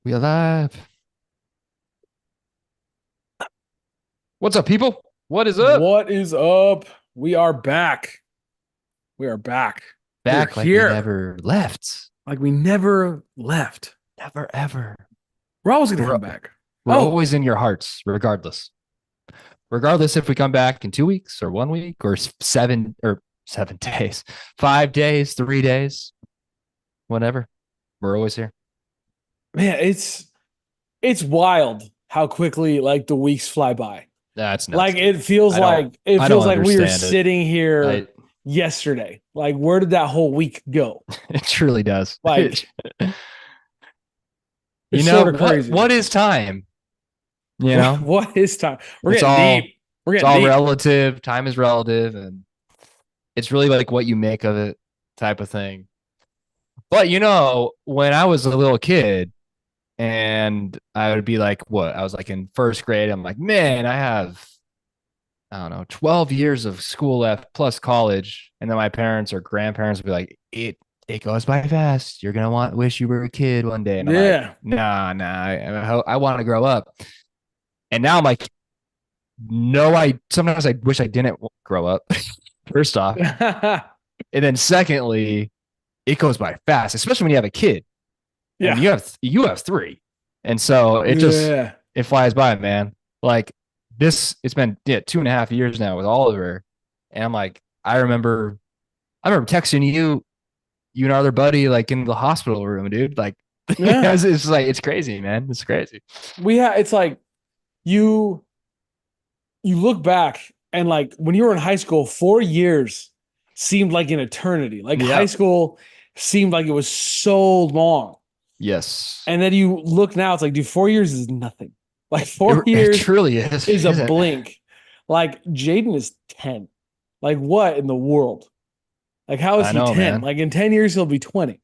We alive. What's up, people? What is up? What is up? We are back. We are back. We're Back like we here. never left. Like we never left. Never ever. We're always going to We're come back. we're Oh, always in your hearts, regardless. Regardless if we come back in 2 weeks or 1 week or 7 days, 5 days, 3 days, whatever. We're always here. man, it's wild how quickly like the weeks fly by. That's nuts, Like dude. it feels I don't like it I don't feels like we were understand it. sitting I here yesterday. Like where did that whole week go? it truly does. Like You it's know sort of what crazy. what is time? You What, know? what is time? We're It's getting all deep. We're it's getting all deep. relative. Time is relative, and it's really like what you make of it type of thing. But when I was a little kid and I would be like, what? I was like in first grade. I'm like, man, I don't know, 12 years of school left plus college. And then my parents or grandparents would be like, it goes by fast. You're gonna wish you were a kid one day. And I'm like, Yeah. nah, I want to grow up. And now I'm like, no, I sometimes I wish I didn't grow up. First off. And then secondly, it goes by fast, especially when you have a kid and Yeah. you have three. And so Yeah. it flies by, man. Like it's been 2.5 years now with Oliver. And I'm like, I remember texting you and our other buddy like in the hospital room, dude. Like Yeah. it's like it's crazy, man. It's crazy. It's like you you look back and like when you were in high school, 4 years seemed like an eternity. Like high Yeah. school seemed like it was so long. Yes. And then you look now, it's like, dude, 4 years is nothing. Like It, four it years truly is, is a isn't it? blink. Like Jaden is 10. Like what in the world? Like how is I he know, 10? man. Like in 10 years, he'll be 20.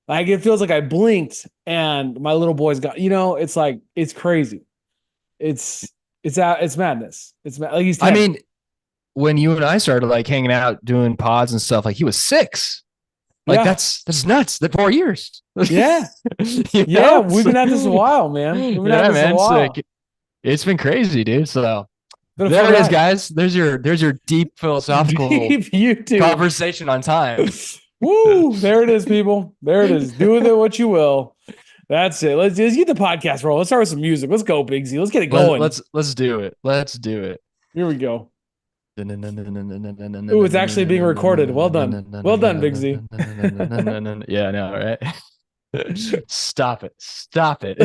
Like it feels like I blinked and my little boy's got, it's like, it's crazy. It's, it's madness. Like he's I 10. mean, when you and I started like hanging out doing pods and stuff, like he was 6. Like Yeah. that's nuts. That 4 years. Yeah. you Yeah. know? We've been at this a while, man. We've been at Yeah, this a man. while. It's been crazy, dude. So Been a there fun it is, ride. guys. There's your deep philosophical Deep YouTube. conversation on time. Woo. There it is, people. There it is. Do with it what you will. That's it. Let's get the podcast roll. Let's start with some music. Let's go, Big Z. Let's get it Let, going. let's do it. Let's do it. Here we go. Yeah, Ooh, it's actually being recorded. Well done. Well done, Big Z. I know, right? Stop it. Stop it.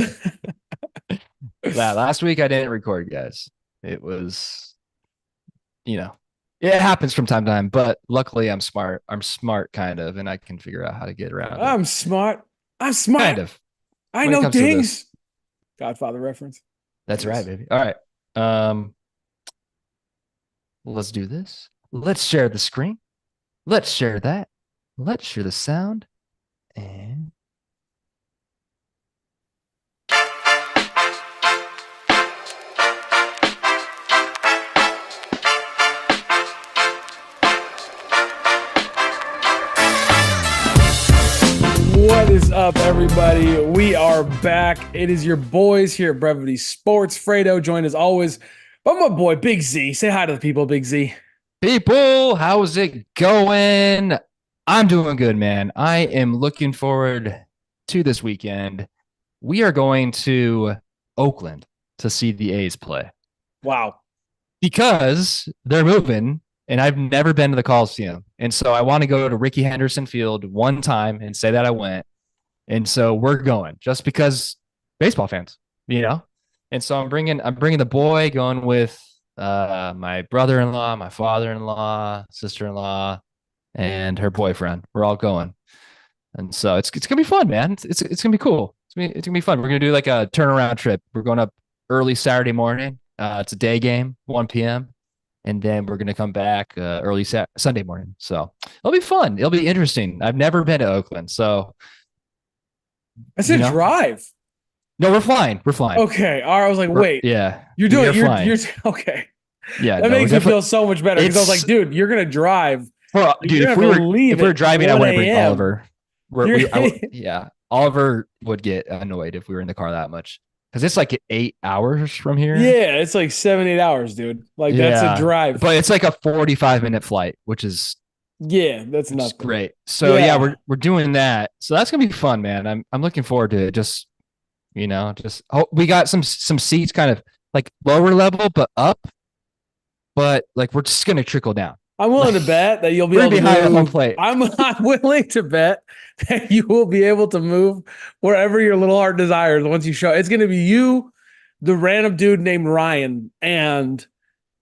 Last week I didn't record, guys. It was, it happens from time to time, but luckily I'm smart. I'm smart kind of, and I can figure out how to get around it. I'm smart. I'm smart. Kind of I when it know comes to this. things. Godfather reference. That's right, Nice. baby. All right. Let's do this. Let's share the screen. Let's share that. Let's share the sound. And What is up, everybody? We are back. It is your boys here at Brevity Sports. Fredo joined as always by my boy Big Z. Say hi to the people, Big Z. people, how's it going? I'm doing good, man. I am looking forward to this weekend. We are going to Oakland to see the A's play Wow. because they're moving, and I've never been to the Coliseum. And so I want to go to Ricky Henderson Field one time and say that I went. And so we're going just because baseball fans, you know? And so I'm bringing the boy, going with my brother-in-law, my father-in-law, sister-in-law, and her boyfriend. We're all going. And so it's gonna be fun, man. It's gonna be cool. It's gonna be fun. We're gonna do like a turnaround trip. We're going up early Saturday morning. It's a day game, 1 p.m. And then we're gonna come back early Sunday morning. So it'll be fun. It'll be interesting. I've never been to Oakland, so I you said know. drive. No, we're flying. We're flying. Okay. All right. I was like, We're, wait, yeah, you're we doing are flying. you're okay. Yeah, That no, we're makes me definitely. feel so much better because I was like, It's dude, you're gonna drive. well, Like, dude. you're If gonna we have were to leave if we were at driving, I 1 wouldn't bring a.m. Oliver. You're Yeah, Oliver would get annoyed if we were in the car that much because it's like 8 hours from here. Yeah, it's like 7, 8 hours, dude. Like that's a Yeah, drive. but it's like a 45-minute flight, Yeah, that's which is nothing. great. So yeah, Yeah. we're doing that. So that's gonna be fun, man. I'm looking forward to it. Just we got some seats kind of like lower level but up, but like we're just gonna trickle down. I'm willing to bet that you'll be We're able to behind home move. plate. I'm willing to bet that you will be able to move wherever your little heart desires once you show. It's going to be you, the random dude named Ryan, and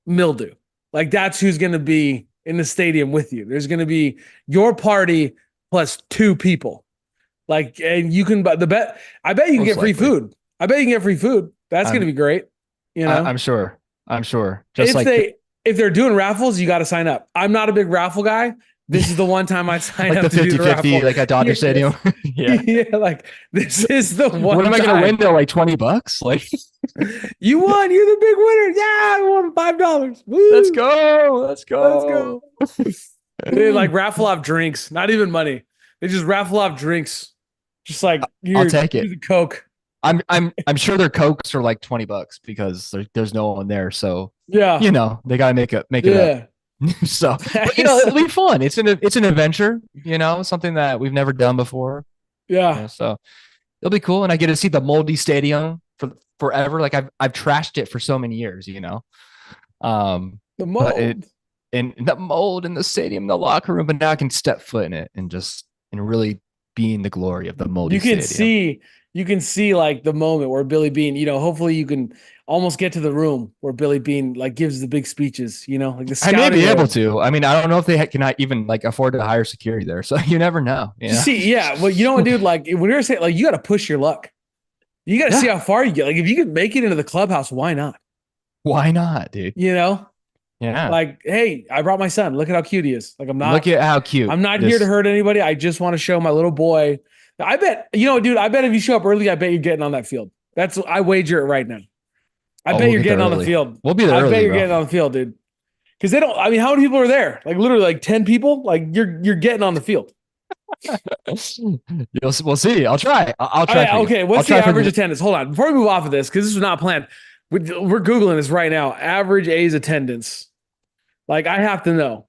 Mildew. Like that's who's going to be in the stadium with you. There's going to be your party plus two people. Like, and you can buy the bet. I bet you can Most get free likely. food. I bet you can get free food. That's going to I'm be great. You know, I'm sure. I'm sure. Just if like they if they're doing raffles, you got to sign up. I'm not a big raffle guy. This is the one time I sign like up the to do the 50-50, raffle. like at Dodger Yeah, Stadium. Yeah. yeah, like this is the What one am I gonna time win though? Like $20? Like you won. You're the big winner. Yeah, I won $5. let's Woo! go. Let's Let's go. go. They like raffle off drinks, not even money. They just raffle off drinks. Just like I'll here's take it. here's a Coke. I'm sure their Cokes are like $20 because there's no one there. So Yeah, they gotta make it up. yeah. So but, It's it'll be fun. It's an adventure, something that we've never done before. yeah. So it'll be cool. And I get to see the moldy stadium for forever. Like I've trashed it for so many years. The But it mold. and the mold in the stadium, the locker room, but now I can step foot in it and really be in the glory of the moldy You can stadium. see you can see like the moment where Billy Bean, hopefully you can almost get to the room where Billy Bean like gives the big speeches, like the I may scouting be able room. to. I mean, I don't know if they cannot even like afford to hire security there, so you never know. Just see, yeah. Well, you know what, dude? Like when you're saying like you got to push your luck. You got to see Yeah. how far you get. Like if you can make it into the clubhouse, why not? Why not, dude? You know, Yeah. like hey, I brought my son. Look at how cute he is. Like Look at how cute I'm not here to this. hurt anybody. I just want to show my little boy. I bet, dude, I bet if you show up early, I bet you're getting on that field. I wager it right now. I Oh, bet we'll you're get there getting on the early. field. We'll be there I bet early, you're bro. getting on the field, dude. Because they don't, I mean, how many people are there? Like literally like 10 people? Like you're getting on the field. We'll see. I'll try. I'll try for you. Okay, I'll what's the try for average attendance? Hold on. Before we move off of this, because this was not planned, we're Googling this right now. Average A's attendance. Like I have to know.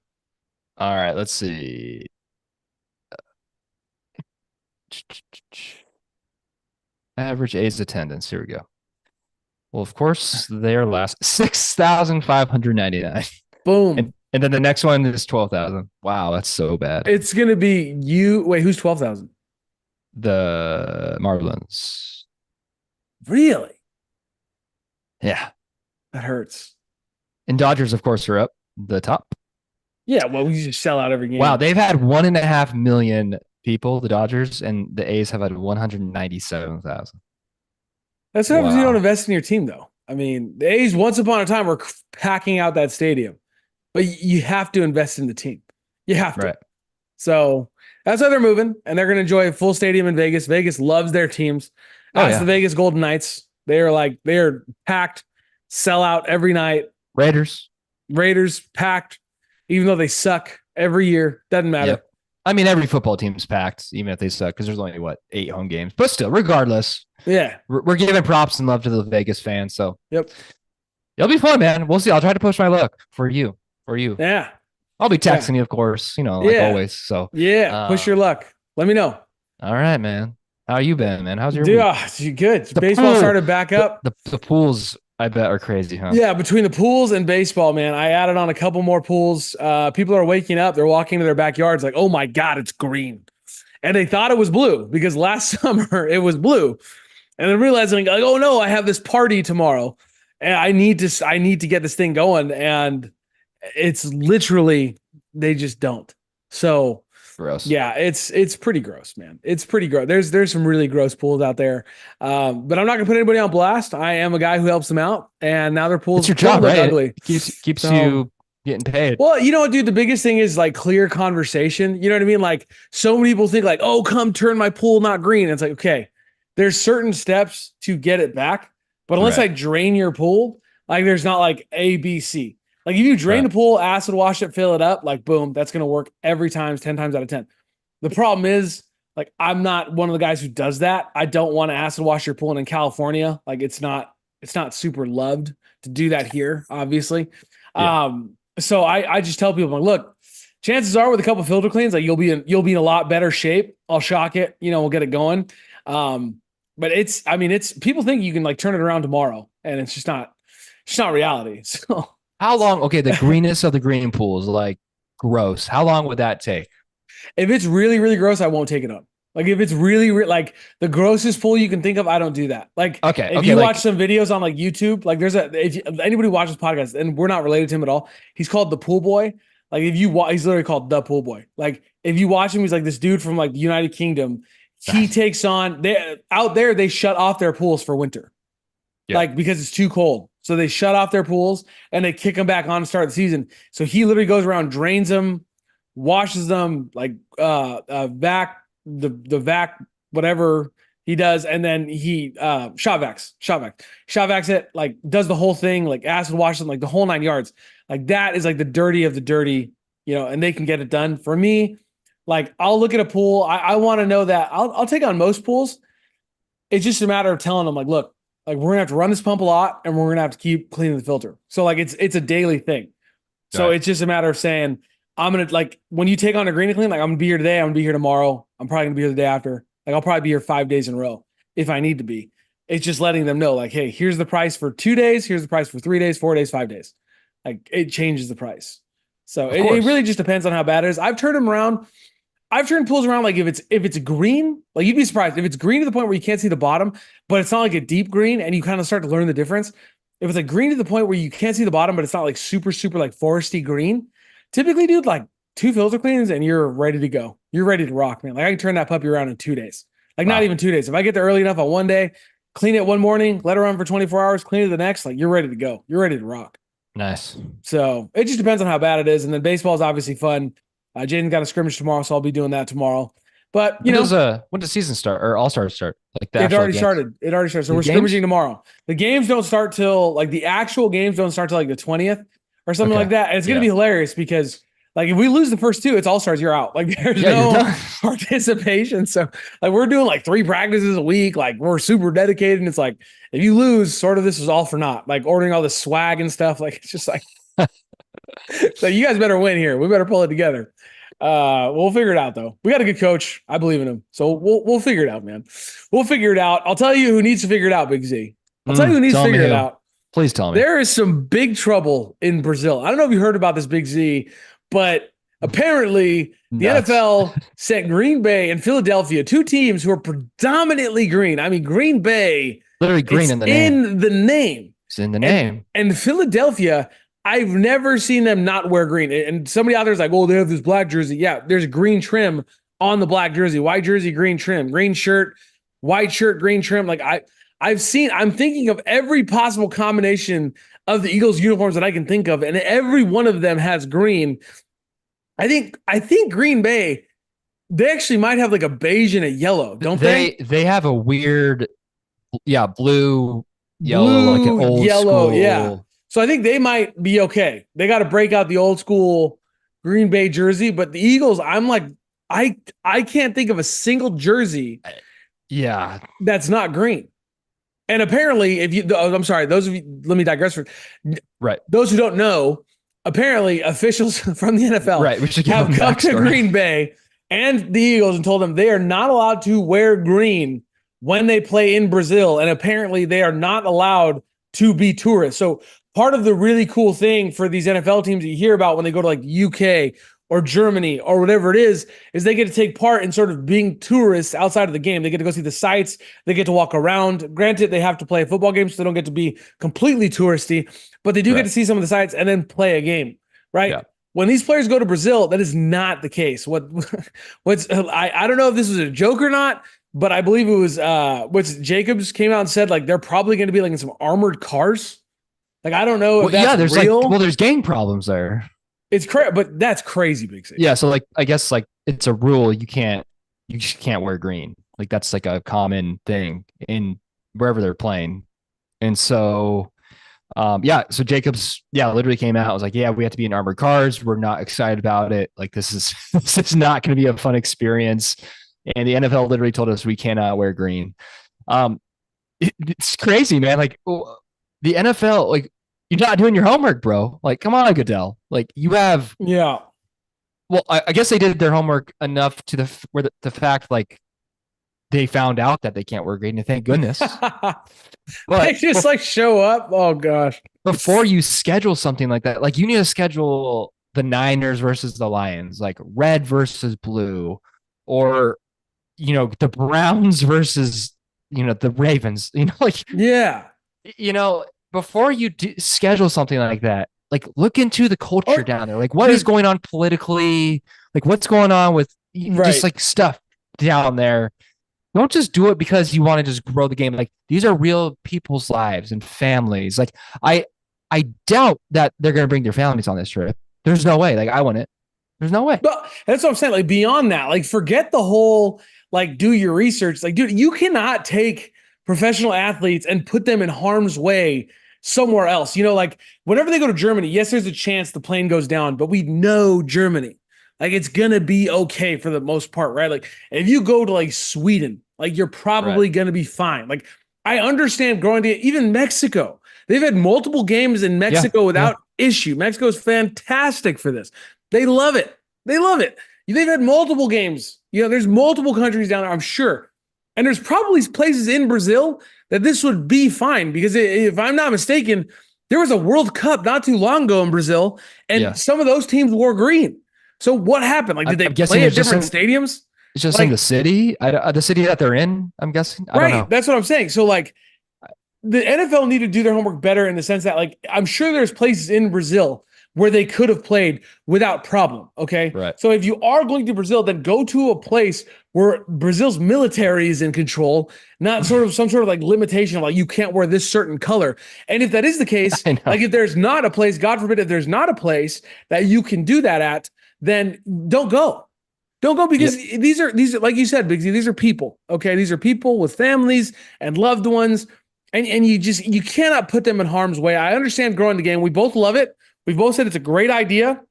All right, let's see. Average A's attendance. Here we go. Well, of course, their last 6,599. Boom. And then the next one is 12,000. Wow, that's so bad. It's gonna be you. Wait, who's 12,000? The Marlins. Really? Yeah. That hurts. And Dodgers, of course, are up the top. Yeah, well, we just sell out every game. Wow, they've had 1.5 million people, the Dodgers, and the A's have had 197,000. That's what happens when you don't Wow. invest in your team, though. I mean, the A's once upon a time were packing out that stadium, but you have to invest in the team. You have to. Right. So that's why they're moving, and they're going to enjoy a full stadium in Vegas. Vegas loves their teams. Oh, Ask yeah. the Vegas Golden Knights. They're packed, sell out every night. Raiders. Raiders packed, even though they suck every year. Doesn't matter. Yep. I mean, every football team's packed, even if they suck, because there's only, 8 home games. But still, regardless, Yeah. we're giving props and love to the Vegas fans. So Yep. it'll be fun, man. We'll see. I'll try to push my luck for you. Yeah. I'll be texting you, of course, like Yeah. always. So, Yeah. Push your luck. Let me know. all right, man. How you been, man? How's your Dude, week? good. The Baseball pool. started back up. The pools, I bet, are crazy, huh? Yeah, between the pools and baseball, man, I added on a couple more pools. People are waking up. They're walking to their backyards like, oh my God, it's green. And they thought it was blue because last summer it was blue. And then realizing like, oh no, I have this party tomorrow and I need to get this thing going. And it's literally, they just don't. So Gross. yeah, it's pretty gross, man. It's pretty gross. There's some really gross pools out there, but I'm not gonna put anybody on blast. I am a guy who helps them out, and now their pools It's your job, look right? ugly. It keeps So- you getting paid. Well, you know what, dude? The biggest thing is like clear conversation. You know what I mean? Like so many people think like, oh, come turn my pool not green. It's like, okay, there's certain steps to get it back, but unless Right. I drain your pool, like there's not like A, B, C. Like if you drain Right. the pool, acid wash it, fill it up, like boom, that's gonna work every time, 10 times out of 10. The problem is Like I'm not one of the guys who does that. I don't want to acid wash your pool. And in California, like it's not super loved to do that here, obviously. Yeah. So I just tell people, like, look, chances are with a couple filter cleans, like you'll be in a lot better shape. I'll shock it, we'll get it going. But it's people think you can like turn it around tomorrow, and it's not reality. So How long? Okay, the greenness of the green pool is like gross. How long would that take? if it's really, really gross, I won't take it on. Like if it's really, like the grossest pool you can think of, I don't do that. Like Okay, if okay, you watch like some videos on like YouTube, like if anybody watches podcasts and we're not related to him at all, he's called the Pool Boy. Like if you watch, he's literally called the Pool Boy. Like if you watch him, he's like this dude from like the United Kingdom. He takes on they out there. They shut off their pools for winter, yeah, like because it's too cold. So they shut off their pools and they kick them back on to start the season. So he literally goes around, drains them, washes them, like vac the vac whatever he does, and then he shot vacs it, like does the whole thing, like acid washes them, like the whole 9 yards. Like that is like the dirty of the dirty, and they can get it done. For me, like I'll look at a pool. I want to know that I'll take on most pools. It's just a matter of telling them, like, look, like we're gonna have to run this pump a lot, and we're gonna have to keep cleaning the filter. So like it's a daily thing. So right. it's just a matter of saying, I'm gonna, like, when you take on a green and clean, like I'm gonna be here today, I'm gonna be here tomorrow, I'm probably gonna be here the day after. Like I'll probably be here 5 days in a row if I need to be. It's just letting them know, like, hey, here's the price for 2 days, here's the price for 3 days, 4 days, 5 days. Like it changes the price. So Of it course. really just depends on how bad it is. I've turned them around. I've turned pools around, like if it's green, like you'd be surprised if it's green to the point where you can't see the bottom, but it's not like a deep green, and you kind of start to learn the difference. If it's like green to the point where you can't see the bottom, but it's not like super, super like foresty green, typically, dude, like 2 filter cleans and you're ready to go. You're ready to rock, man. Like I can turn that puppy around in 2 days. Like not Wow. even 2 days. If I get there early enough on one day, clean it one morning, let it run for 24 hours, clean it the next, like you're ready to go. You're ready to rock. Nice. So it just depends on how bad it is. And then baseball is obviously fun. Jaden got a scrimmage tomorrow, so I'll be doing that tomorrow. But When does season start or all stars start? Like the it actual already games? started. It already started. So The we're games? scrimmaging tomorrow. The games don't start till like the actual games don't start till like the 20th or something Okay. like that. And it's gonna Yeah. be hilarious because like if we lose the first two, it's all stars, you're out. Like there's Yeah, you're no done. participation. So like we're doing like 3 practices a week. Like we're super dedicated. And it's like if you lose, sort of this is all for naught. Like ordering all this swag and stuff. Like it's just like so you guys better win here. We better pull it together. We'll figure it out though. We got a good coach. I believe in him. So we'll figure it out, man. We'll figure it out. I'll tell you who needs to figure it out, Big Z. I'll tell you who needs to Tell me figure it who. out. Please tell me. There is some big trouble in Brazil. I don't know if you heard about this, Big Z, but apparently the Nuts. NFL sent Green Bay and Philadelphia, two teams who are predominantly green. I mean, Green Bay, Literally green it's in the name. in the name. It's in the name. And Philadelphia, I've never seen them not wear green. And somebody out there is like, oh, they have this black jersey. Yeah, there's green trim on the black jersey. White jersey, green trim. Green shirt, white shirt, green trim. Like I'm thinking of every possible combination of the Eagles uniforms that I can think of, and every one of them has green. I think Green Bay, they actually might have like a beige and a yellow, don't they? They have a weird, blue, yellow, like an old yellow, school. yeah. So I think they might be okay. They got to break out the old school Green Bay jersey, but the Eagles, I'm like, I can't think of a single jersey Yeah. that's not green. And apparently, I'm sorry, those of you, let me digress for Right. those who don't know, apparently officials from the NFL Right. We should give have them come to backstory. Green Bay and the Eagles and told them they are not allowed to wear green when they play in Brazil. And apparently they are not allowed to be tourists. So part of the really cool thing for these NFL teams that you hear about when they go to like UK or Germany or whatever it is they get to take part in sort of being tourists outside of the game. They get to go see the sights. They get to walk around. Granted, they have to play a football game, so they don't get to be completely touristy, but they do get to see some of the sights and then play a game, right? Yeah. When these players go to Brazil, that is not the case. I don't know if this was a joke or not, but I believe it was what's Jacobs came out and said like they're probably going to be like in some armored cars. Like I don't know if that's there's real. there's gang problems there. It's crazy, but that's crazy, Big C. Yeah, so like I guess like it's a rule you just can't wear green. Like that's like a common thing in wherever they're playing. And so so Jacobs literally came out. I was like, yeah, we have to be in armored cars. We're not excited about it. Like this is not going to be a fun experience. and the NFL literally told us we cannot wear green. Um, it's crazy, man. Like the NFL, like you're not doing your homework, bro. Like, come on, Goodell. Like you have. Yeah. Well, I guess they did their homework enough to where the fact like they found out that they can't wear green, and thank goodness. They But just like show up. Oh gosh. before you schedule something like that, like you need to schedule the Niners versus the Lions, like red versus blue, or the Browns versus the Ravens. Like Yeah. you know before you schedule something like that, like look into the culture Or down there. Like what is dude, going on politically? Like what's going on with just right. like stuff down there. Don't just do it because you want to just grow the game. Like these are real people's lives and families. Like I doubt that they're going to bring their families on this trip. There's no way. Like I wouldn't. There's no way. But that's what I'm saying. Like beyond that, like forget the whole like do your research. Like, dude, you cannot take professional athletes and put them in harm's way somewhere else. Like whenever they go to Germany, yes, there's a chance the plane goes down, but we know Germany. Like it's gonna be okay for the most part, right? Like if you go to like Sweden, like you're probably Right. gonna be fine. Like I understand growing to even Mexico. They've had multiple games in Yeah. Mexico Yeah. without issue. Mexico is fantastic for this. They love it. They love it. They've had multiple games. There's multiple countries down there, I'm sure. And there's probably places in Brazil that this would be fine because if I'm not mistaken, there was a World Cup not too long ago in Brazil, and Yeah. some of those teams wore green. So what happened? Like, did they I'm guessing play at it's just different stadiums? it's just in Like, the city. The city that they're in. I'm guessing. I don't right. know. That's what I'm saying. So like the NFL need to do their homework better in the sense that like I'm sure there's places in Brazil where they could have played without problem. Okay. Right. So if you are going to Brazil, then go to a place where Brazil's military is in control, not sort of some sort of like limitation of like you can't wear this certain color. And if that is the case, I know. like if there's not a place, God forbid, if there's not a place that you can do that at, then don't go. Don't go because these are like you said, Biggsy, these are people. Okay. These are people with families and loved ones. And you cannot put them in harm's way. I understand growing the game. We both love it. We both said it's a great idea.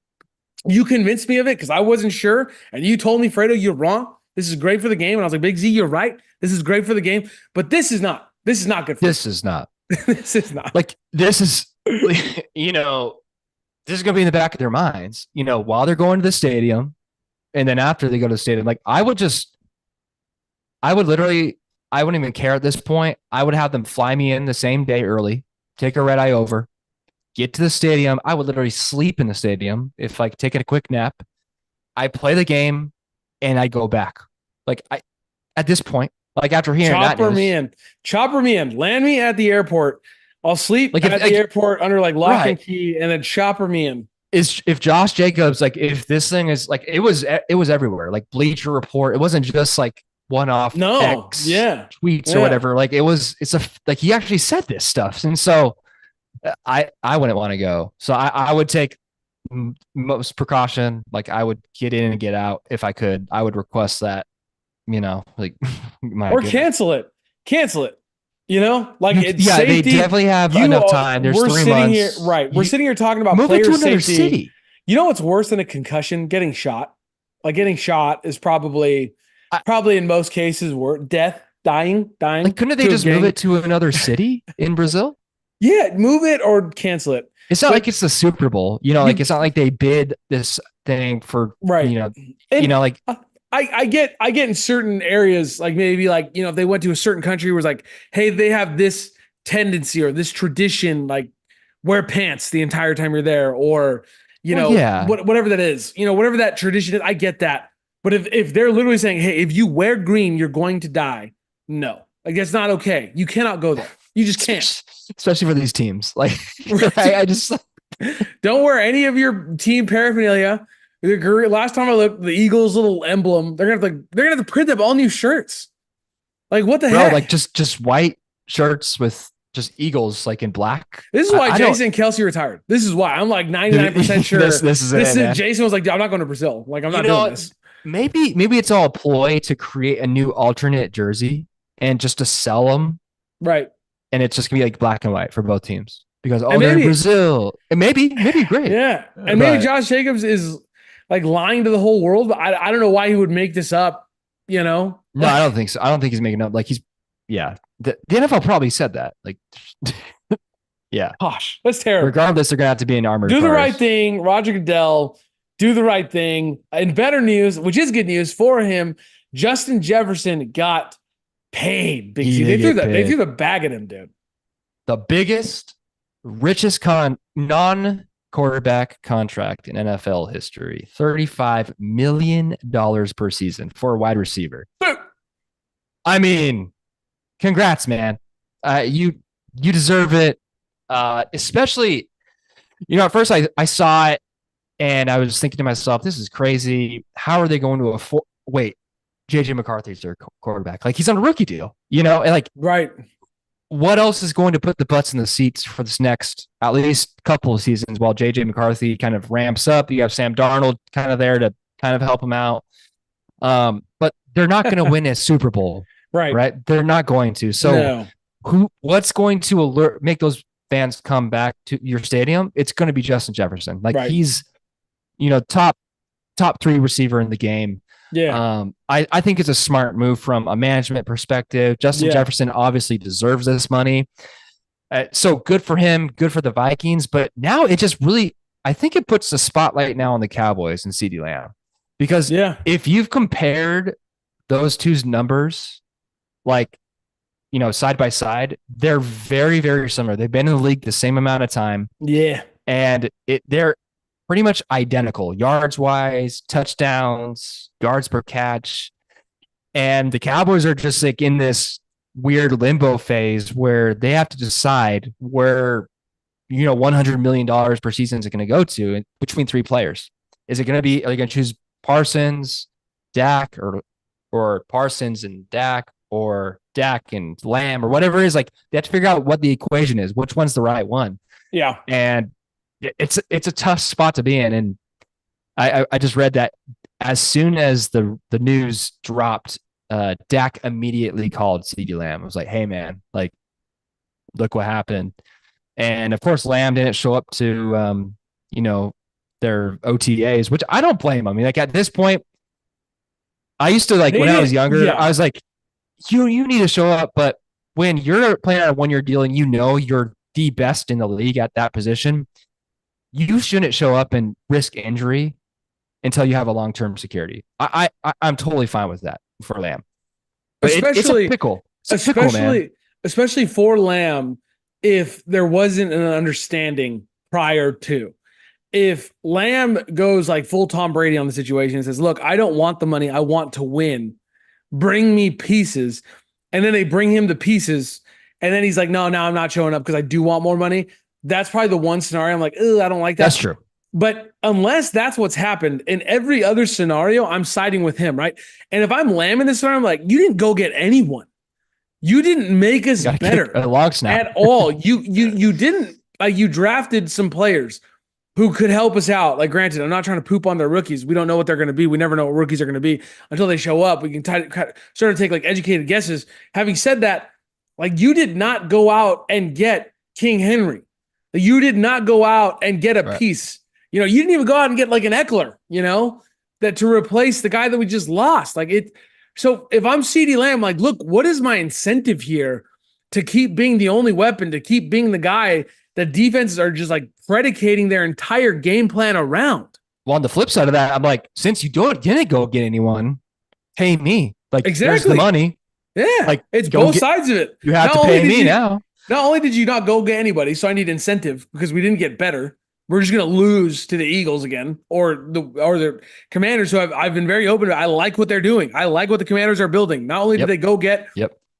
You convinced me of it because I wasn't sure. And you told me, Fredo, you're wrong. This is great for the game. And I was like, Big Z, you're right. This is great for the game. But this is not good for This is not. this is not. Like this is this is going to be in the back of their minds, while they're going to the stadium and then after they go to the stadium. Like I wouldn't even care at this point. I would have them fly me in the same day early, take a red eye over, get to the stadium. I would literally sleep in the stadium if like taking a quick nap. I play the game and I go back. Like at this point, like after hearing Chopper me in, land me at the airport. I'll sleep like at the airport under like lock and key and then chopper me in. If Josh Jacobs, like if this thing is like, it was everywhere, like Bleacher Report. It wasn't just like one-off tweets or whatever. Like like he actually said this stuff. And so I wouldn't want to go. So I would take most precaution. Like I would get in and get out if I could. I would request that, like or cancel it. Like it's safety. They definitely have enough time. There's 3 months. Here, right. We're sitting here talking about player safety. City. You know what's worse than a concussion? Getting shot. Like getting shot is probably in most cases dying. Like couldn't they just move it to another city in Brazil? Yeah, move it or cancel it. It's not like it's the Super Bowl, like it's not like they bid this thing for right. Like I get in certain areas, like maybe like, if they went to a certain country where it's like, hey, they have this tendency or this tradition, like wear pants the entire time you're there, or whatever that is, whatever that tradition is. I get that. But if they're literally saying, hey, if you wear green, you're going to die. No, like that's not okay. You cannot go there. You just can't. Especially for these teams. Like I just don't wear any of your team paraphernalia. Last time I looked, the Eagles little emblem, they're gonna have to print up all new shirts. Like what the heck? Like just white shirts with just Eagles like in black. This is why Jason Kelce retired. This is why I'm like 99% sure. this is it. Jason was like, I'm not going to Brazil. Like I'm not doing this. Maybe it's all a ploy to create a new alternate jersey and just to sell them. Right. And it's just gonna be like black and white for both teams because they're in Brazil. And maybe great. Yeah. And maybe Josh Jacobs is like lying to the whole world, but I don't know why he would make this up you know? No, I don't think so. I don't think he's making up. Like yeah. The NFL probably said that. Like, yeah. Gosh, that's terrible. Regardless, they're gonna have to be in armored Do the right cars. thing, Roger Goodell. Do the right thing. In better news, which is good news for him, Justin Jefferson got paid. Big He C. did get They threw paid. the bag at him, dude. The biggest, richest non quarterback contract in NFL history. $35 million per season for a wide receiver. I mean, congrats, man. You deserve it. Especially, at first I saw it and I was thinking to myself, this is crazy. How are they going to afford? Wait, JJ McCarthy's their quarterback. Like, he's on a rookie deal, and like, right. What else is going to put the butts in the seats for this next at least couple of seasons while JJ McCarthy kind of ramps up? You have Sam Darnold kind of there to kind of help him out. But they're not going to win a Super Bowl. Right. They're not going to. So what's going to make those fans come back to your stadium? It's going to be Justin Jefferson. Like, he's, top 3 receiver in the game. Yeah. I think it's a smart move from a management perspective. Justin Jefferson obviously deserves this money. So good for him, good for the Vikings. But now it just really, I think it puts the spotlight now on the Cowboys and CeeDee Lamb. Because if you've compared those two's numbers, like, side by side, they're very, very similar. They've been in the league the same amount of time. Yeah. And they're pretty much identical, yards wise, touchdowns, yards per catch. And the Cowboys are just like in this weird limbo phase where they have to decide where, $100 million per season is going to go to between 3 players. Is it going to be, are they going to choose Parsons, Dak, or Parsons and Dak, or Dak and Lamb, or whatever it is? Like, they have to figure out what the equation is, which one's the right one. Yeah. And it's a tough spot to be in. And I just read that as soon as the news dropped, Dak immediately called CeeDee Lamb. I was like, hey, man, like, look what happened. And of course, Lamb didn't show up to, their OTAs, which I don't blame him. I mean, like, at this point, I used to, like, when I was younger, I was like, you need to show up. But when you're playing on a 1-year deal and you're the best in the league at that position, you shouldn't show up and risk injury until you have a long-term security. I'm totally fine with that for Lamb. But it's a pickle. It's a pickle, man. Especially for Lamb, if there wasn't an understanding prior to. If Lamb goes like full Tom Brady on the situation and says, look, I don't want the money. I want to win. Bring me pieces. And then they bring him the pieces. And then he's like, no, now I'm not showing up because I do want more money. That's probably the one scenario I'm like, I don't like that. That's true. But unless that's what's happened, in every other scenario, I'm siding with him, right? And if I'm Lamb in this scenario, I'm like, you didn't go get anyone. You didn't make us better a log snap at all. You didn't, like, you drafted some players who could help us out. Like, granted, I'm not trying to poop on their rookies. We don't know what they're going to be. We never know what rookies are going to be until they show up. We can start to take like educated guesses. Having said that, like, you did not go out and get King Henry. You did not go out and get a piece. You didn't even go out and get like an Eckler, that to replace the guy that we just lost. Like, it. So if I'm CeeDee Lamb, like, look, what is my incentive here to keep being the only weapon, to keep being the guy that defenses are just like predicating their entire game plan around? Well, on the flip side of that, I'm like, since you didn't go get anyone, pay me. Like, exactly. There's the money. Yeah, like, it's both sides of it. You have to pay me now. Not only did you not go get anybody, so I need incentive because we didn't get better. We're just going to lose to the Eagles again, or the Commanders, who I've been very open to. I like what they're doing. I like what the Commanders are building. Not only did they go get,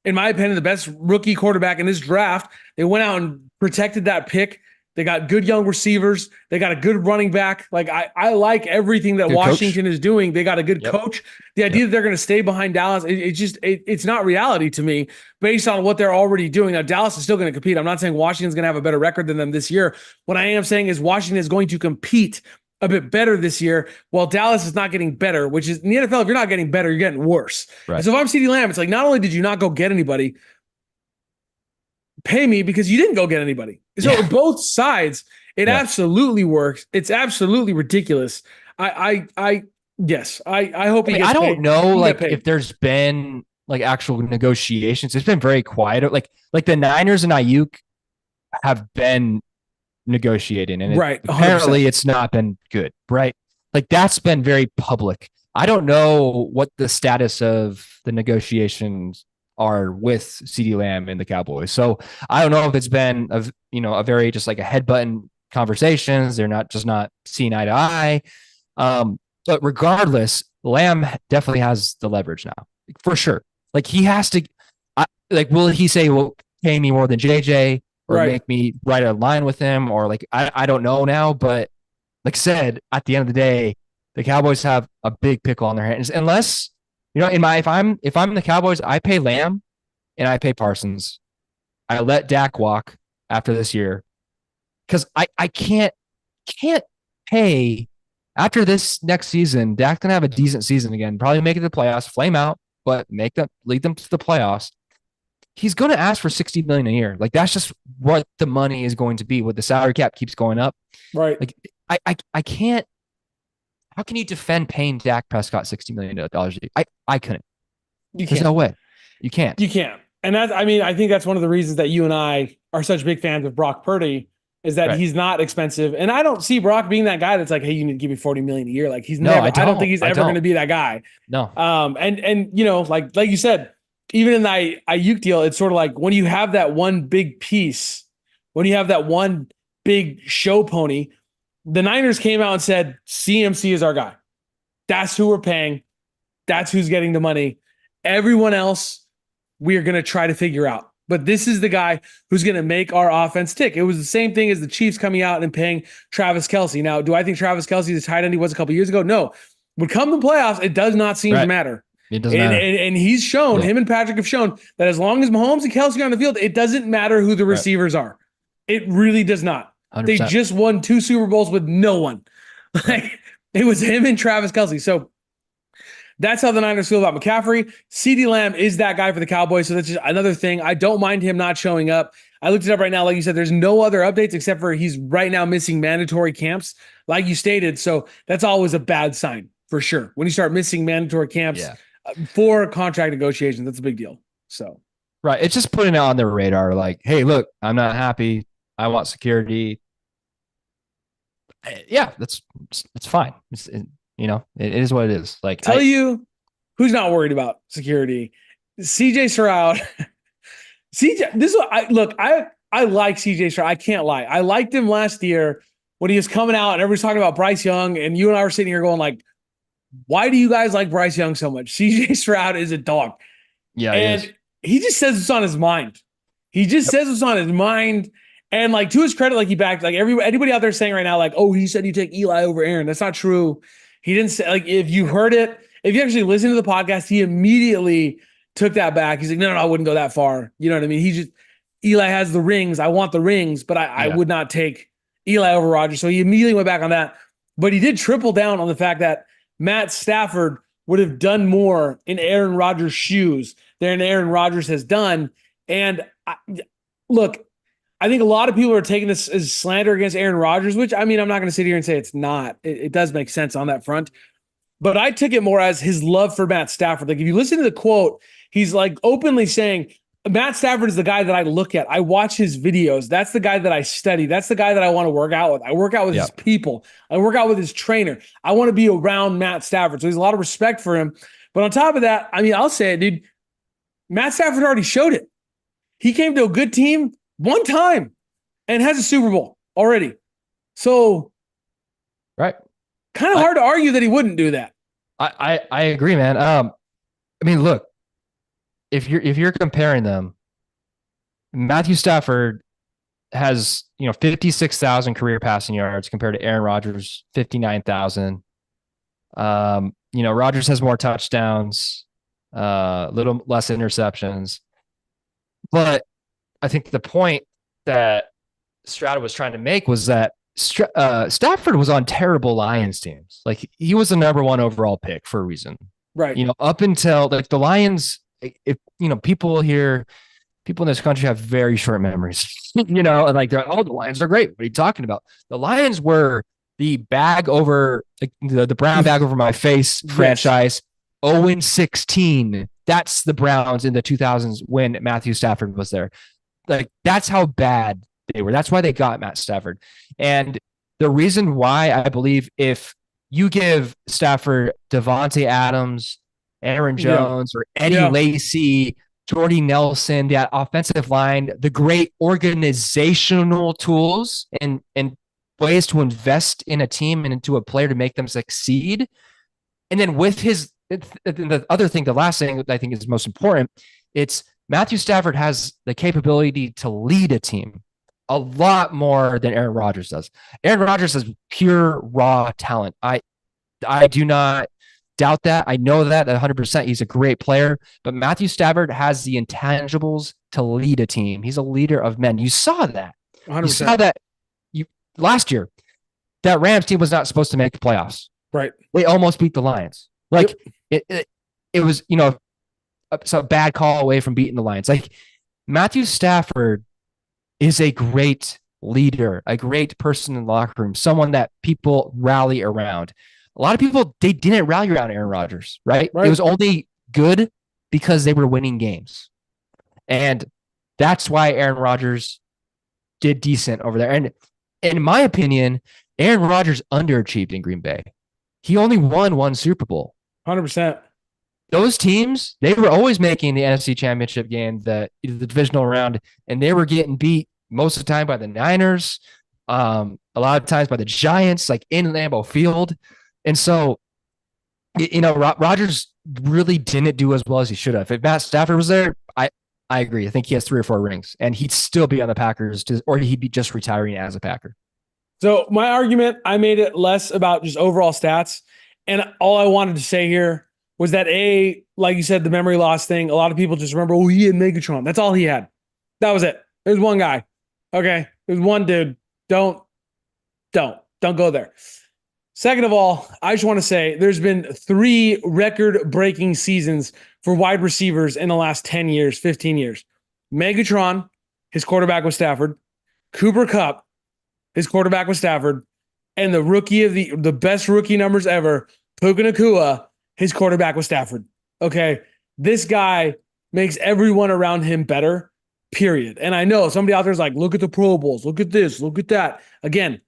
in my opinion, the best rookie quarterback in this draft, they went out and protected that pick. They got good young receivers. They got a good running back. Like, I like everything that Washington is doing. They got a good coach. The idea that they're going to stay behind Dallas, it's not reality to me based on what they're already doing. Now, Dallas is still going to compete. I'm not saying Washington's going to have a better record than them this year. What I am saying is Washington is going to compete a bit better this year, while Dallas is not getting better, which is in the NFL, if you're not getting better, you're getting worse. Right. So if I'm CeeDee Lamb, it's like, not only did you not go get anybody, pay me because you didn't go get anybody. So both sides, it absolutely works. It's absolutely ridiculous. I Yes, I hope I he mean, I gets don't paid. know He got like if paid. there's been like actual negotiations. It's been very quiet. Like the Niners and Ayuk have been negotiating, and Right, 100%. apparently it's not been good, right? Like that's been very public. I don't know what the status of the negotiations are with CD Lamb and the Cowboys. So I don't know if it's been a very just like a head button conversations. They're not seeing eye to eye. But regardless, Lamb definitely has the leverage now for sure. Like he has to. Like, will he say, "Well, pay me more than JJ"? Or Right. make me write a line with him, or like I don't know now. But like I said, at the end of the day, the Cowboys have a big pickle on their hands. Unless in my if I'm the Cowboys, I pay Lamb and I pay Parsons. I let Dak walk after this year because I can't pay after this next season. Dak's gonna have a decent season again, probably make it to the playoffs, flame out, but lead them to the playoffs. He's going to ask for 60 million a year. Like that's just what the money is going to be. With the salary cap keeps going up. Right. Like I can't. How can you defend paying Dak Prescott $60 million? I couldn't. You There's can't. no way. You can't. You can't. And that's, I mean, I think that's one of the reasons that you and I are such big fans of Brock Purdy is that Right. he's not expensive. And I don't see Brock being that guy that's like, hey, you need to give me 40 million a year. Like he's No, never, I don't think he's I ever going don't. to be that guy. No. And like you said, even in the Ayuk deal, it's sort of like when you have that one big piece, when you have that one big show pony, the Niners came out and said, CMC is our guy. That's who we're paying. That's who's getting the money. Everyone else, we are going to try to figure out. But this is the guy who's going to make our offense tick. It was the same thing as the Chiefs coming out and paying Travis Kelce. Now, do I think Travis Kelce is the tight end he was a couple years ago? No. When come to playoffs, it does not seem to Right. matter. It doesn't And, matter. and, and he's shown, Yeah. him and Patrick have shown that as long as Mahomes and Kelce are on the field, it doesn't matter who the Right. receivers are. It really does not. 100%. They just won 2 Super Bowls with no one. Like Right. it was him and Travis Kelce. So that's how the Niners feel about McCaffrey. CeeDee Lamb is that guy for the Cowboys. So that's just another thing. I don't mind him not showing up. I looked it up right now. Like you said, there's no other updates except for he's right now missing mandatory camps, like you stated. So that's always a bad sign for sure. When you start missing mandatory camps Yeah. for contract negotiations, that's a big deal. So, Right. It's just putting it on their radar. Like, hey, look, I'm not happy. I want security. Yeah, it's fine. It is what it is. Like, tell you who's not worried about security. CJ Stroud. CJ, this is what I like CJ Stroud. I can't lie. I liked him last year when he was coming out and everybody's talking about Bryce Young, and you and I were sitting here going like, why do you guys like Bryce Young so much? CJ Stroud is a dog. Yeah, And he just says what's on his mind. He just says what's on his mind. And like to his credit, like he backed like anybody out there saying right now, like, oh, he said you take Eli over Aaron. That's not true. He didn't say, like, if you heard it, if you actually listened to the podcast, he immediately took that back. He's like, no, I wouldn't go that far. You know what I mean? He just, Eli has the rings. I want the rings, but I would not take Eli over Rodgers. So he immediately went back on that. But he did triple down on the fact that Matt Stafford would have done more in Aaron Rodgers' shoes than Aaron Rodgers has done. And look, I think a lot of people are taking this as slander against Aaron Rodgers, which I mean, I'm not going to sit here and say it's not. It does make sense on that front. But I took it more as his love for Matt Stafford. Like if you listen to the quote, he's like openly saying, Matt Stafford is the guy that I look at. I watch his videos. That's the guy that I study. That's the guy that I want to work out with. I work out with his people. I work out with his trainer. I want to be around Matt Stafford. So there's a lot of respect for him. But on top of that, I mean, I'll say it, dude. Matt Stafford already showed it. He came to a good team one time and has a Super Bowl already. So, right. Kind of hard to argue that he wouldn't do that. I agree, man. I mean, look, if you're comparing them, Matthew Stafford has 56,000 career passing yards compared to Aaron Rodgers 59,000. Rodgers has more touchdowns, a little less interceptions, but I think the point that Strata was trying to make was that Stafford was on terrible Lions teams. Like he was the number 1 overall pick for a reason, right? Up until like the Lions, if people in this country have very short memories, and like they're like, oh, the Lions are great. What are you talking about? The Lions were the bag over the brown bag over my face franchise, 0-16. That's the Browns in the 2000s when Matthew Stafford was there. Like, that's how bad they were. That's why they got Matt Stafford. And the reason why I believe if you give Stafford Devontae Adams, Aaron Jones, or Eddie Lacy, Jordy Nelson, that offensive line, the great organizational tools and ways to invest in a team and into a player to make them succeed. And then with the other thing, the last thing that I think is most important, it's Matthew Stafford has the capability to lead a team a lot more than Aaron Rodgers does. Aaron Rodgers is pure raw talent. I do not doubt that. I know that 100%. He's a great player, but Matthew Stafford has the intangibles to lead a team. He's a leader of men. You saw that. 100%. You saw that last year. That Rams team was not supposed to make the playoffs. Right. They almost beat the Lions. Like it was, a bad call away from beating the Lions. Like, Matthew Stafford is a great leader, a great person in the locker room, someone that people rally around. A lot of people, they didn't rally around Aaron Rodgers, right? It was only good because they were winning games. And that's why Aaron Rodgers did decent over there. And in my opinion, Aaron Rodgers underachieved in Green Bay. He only won one Super Bowl. 100%. Those teams, they were always making the NFC Championship game, the divisional round, and they were getting beat most of the time by the Niners, a lot of times by the Giants, like in Lambeau Field. And so, Rodgers really didn't do as well as he should have. If Matt Stafford was there, I agree. I think he has 3 or 4 rings, and he'd still be on the Packers, or he'd be just retiring as a Packer. So my argument, I made it less about just overall stats. And all I wanted to say here was that, like you said, the memory loss thing, a lot of people just remember, he had Megatron. That's all he had. That was it. There's one guy. Okay. There's one dude. Don't go there. Second of all, I just want to say there's been 3 record-breaking seasons for wide receivers in the last 10 years, 15 years. Megatron, his quarterback was Stafford. Cooper Kupp, his quarterback was Stafford. And the rookie of the best rookie numbers ever, Puka Nacua, his quarterback was Stafford. Okay. This guy makes everyone around him better, period. And I know somebody out there is like, look at the Pro Bowls, look at this, look at that. Again,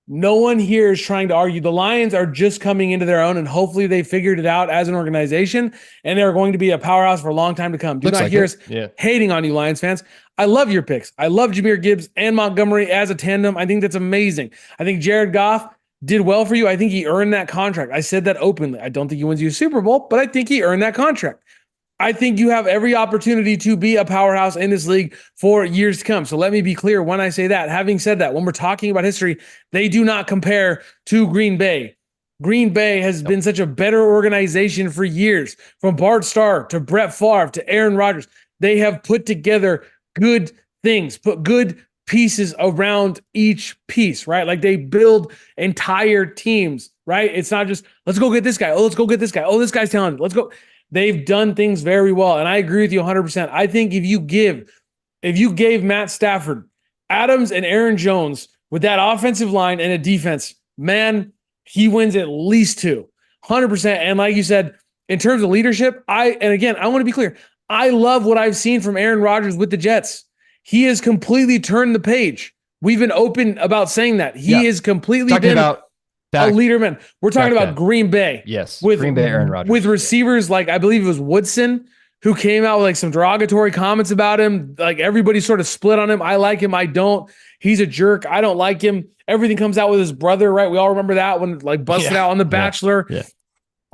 no one here is trying to argue. The Lions are just coming into their own, and hopefully they figured it out as an organization, and they're going to be a powerhouse for a long time to come. Do not hear us hating on you, Lions fans. I love your picks. I love Jahmyr Gibbs and Montgomery as a tandem. I think that's amazing. I think Jared Goff did well for you. I think he earned that contract. I said that openly. I don't think he wins you a Super Bowl, but I think he earned that contract. I think you have every opportunity to be a powerhouse in this league for years to come. So let me be clear when I say that. Having said that, when we're talking about history, they do not compare to Green Bay. Green Bay has been such a better organization for years, from Bart Starr to Brett Favre to Aaron Rodgers. They have put together good things, put good pieces around each piece, right? Like, they build entire teams, right? It's not just, let's go get this guy. Oh, let's go get this guy. Oh, this guy's talented. Let's go. They've done things very well. And I agree with you 100%. I think if you gave Matt Stafford, Adams, and Aaron Jones with that offensive line and a defense, man, he wins at least 2. 100%. And like you said, in terms of leadership, I want to be clear. I love what I've seen from Aaron Rodgers with the Jets. He has completely turned the page. We've been open about saying that. He is completely been a leader, man. We're talking about Green Bay. Yes. With Green Bay, Aaron Rodgers. With receivers like, I believe it was Woodson, who came out with like some derogatory comments about him. Like, everybody sort of split on him. I like him. I don't. He's a jerk. I don't like him. Everything comes out with his brother, right? We all remember that when like busted out on The Bachelor. Yeah.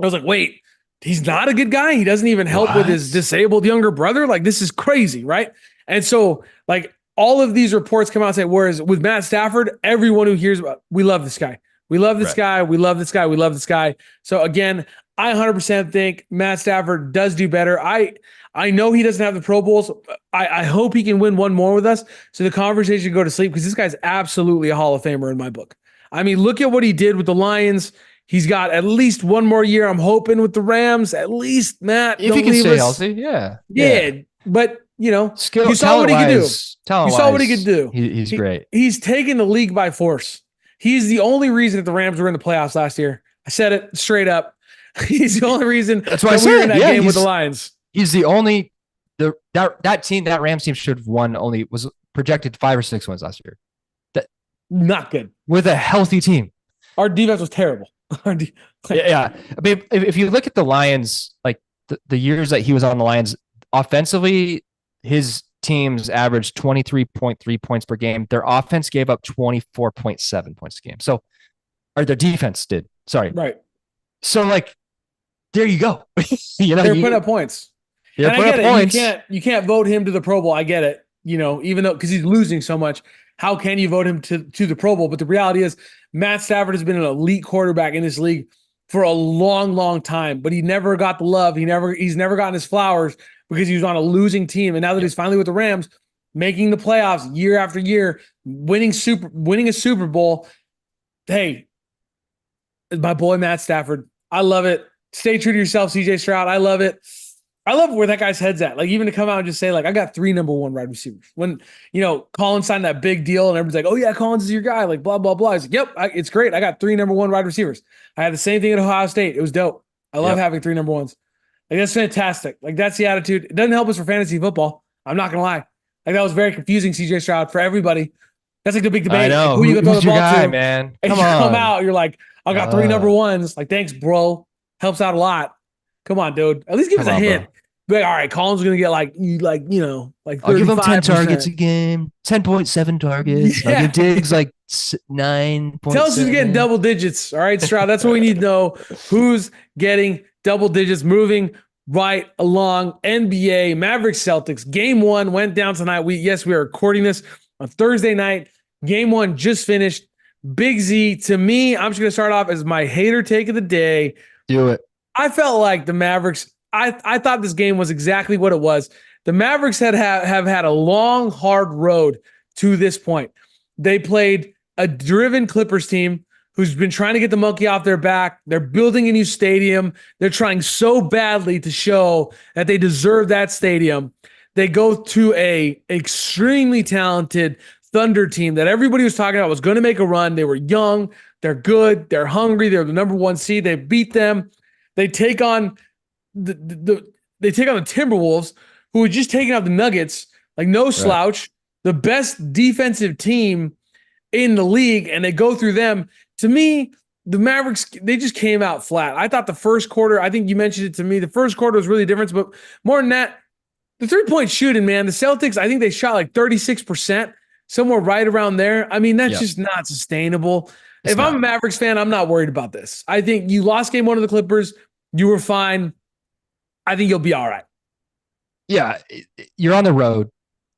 I was like, wait, he's not a good guy. He doesn't even help with his disabled younger brother. Like, this is crazy, right? And so, like, all of these reports come out and say, whereas with Matt Stafford, everyone who hears about, we love this guy. We love this guy. We love this guy. We love this guy. So again, I 100% think Matt Stafford does do better. I know he doesn't have the Pro Bowls. I hope he can win one more with us so the conversation can go to sleep, because this guy's absolutely a Hall of Famer in my book. I mean, look at what he did with the Lions. He's got at least one more year, I'm hoping, with the Rams. At least, Matt. If he can stay healthy, yeah. But, you saw what he could do. You saw what he could do. He's great. He's taken the league by force. He's the only reason that the Rams were in the playoffs last year. I said it straight up. He's the only reason That's what I that we were in said. that Yeah, game with the Lions. he's the only that team, that Rams team should have won, only was projected 5 or 6 wins last year. That Not good. with a healthy team. Our defense was terrible. Yeah. I mean, if you look at the Lions, like the years that he was on the Lions, offensively, his teams averaged 23.3 points per game. Their offense gave up 24.7 points a game. So, or their defense did. Sorry. Right. So, like, there you go. They're putting up points. And I get it. Points. You can't vote him to the Pro Bowl. I get it. Even though because he's losing so much, how can you vote him to the Pro Bowl? But the reality is, Matt Stafford has been an elite quarterback in this league for a long, long time. But he never got the love. He's never gotten his flowers because he was on a losing team. And now that he's finally with the Rams, making the playoffs year after year, winning a Super Bowl. Hey, my boy Matt Stafford. I love it. Stay true to yourself, CJ Stroud. I love it. I love where that guy's head's at. Like, even to come out and just say, like, I got 3 number 1 wide receivers. When, Collins signed that big deal and everybody's like, oh, yeah, Collins is your guy. Like, blah, blah, blah. He's like, yep, it's great. I got 3 number 1 wide receivers. I had the same thing at Ohio State. It was dope. I love having 3 number 1s. Like, that's fantastic. Like, that's the attitude. It doesn't help us for fantasy football. I'm not going to lie. Like, that was very confusing, CJ Stroud, for everybody. That's like the big debate. I know. Like, who you going to throw the ball guy, to? Man? And you come out, you're like, I got 3 number 1s. Like, thanks, bro. Helps out a lot. Come on, dude. At least give us a hint. Be like, all right, Collins is going to get like 35%. I'll give him 10 targets a game, 10.7 targets. I'll give Diggs like 9. Tell us who's getting double digits. All right, Stroud. That's what we need to know. Who's getting double digits, moving right along. NBA, Mavericks, Celtics. Game 1 went down tonight. We are recording this on Thursday night. Game 1 just finished. Big Z, to me, I'm just going to start off as my hater take of the day. Do it. I felt like the Mavericks, I thought this game was exactly what it was. The Mavericks have had a long, hard road to this point. They played a driven Clippers team who's been trying to get the monkey off their back. They're building a new stadium. They're trying so badly to show that they deserve that stadium. They go to a extremely talented Thunder team that everybody was talking about was going to make a run. They were young. They're good. They're hungry. They're the number 1 seed. They beat them. They take on the Timberwolves, who had just taken out the Nuggets, like no slouch, the best defensive team in the league, and they go through them. To me, the Mavericks, they just came out flat. I thought the first quarter, I think you mentioned it to me, the first quarter was really different, but more than that, the 3-point shooting, man, the Celtics, I think they shot like 36%, somewhere right around there. I mean, that's just not sustainable. If I'm a Mavericks fan, I'm not worried about this. I think you lost game 1 of the Clippers. You were fine. I think you'll be all right. Yeah, you're on the road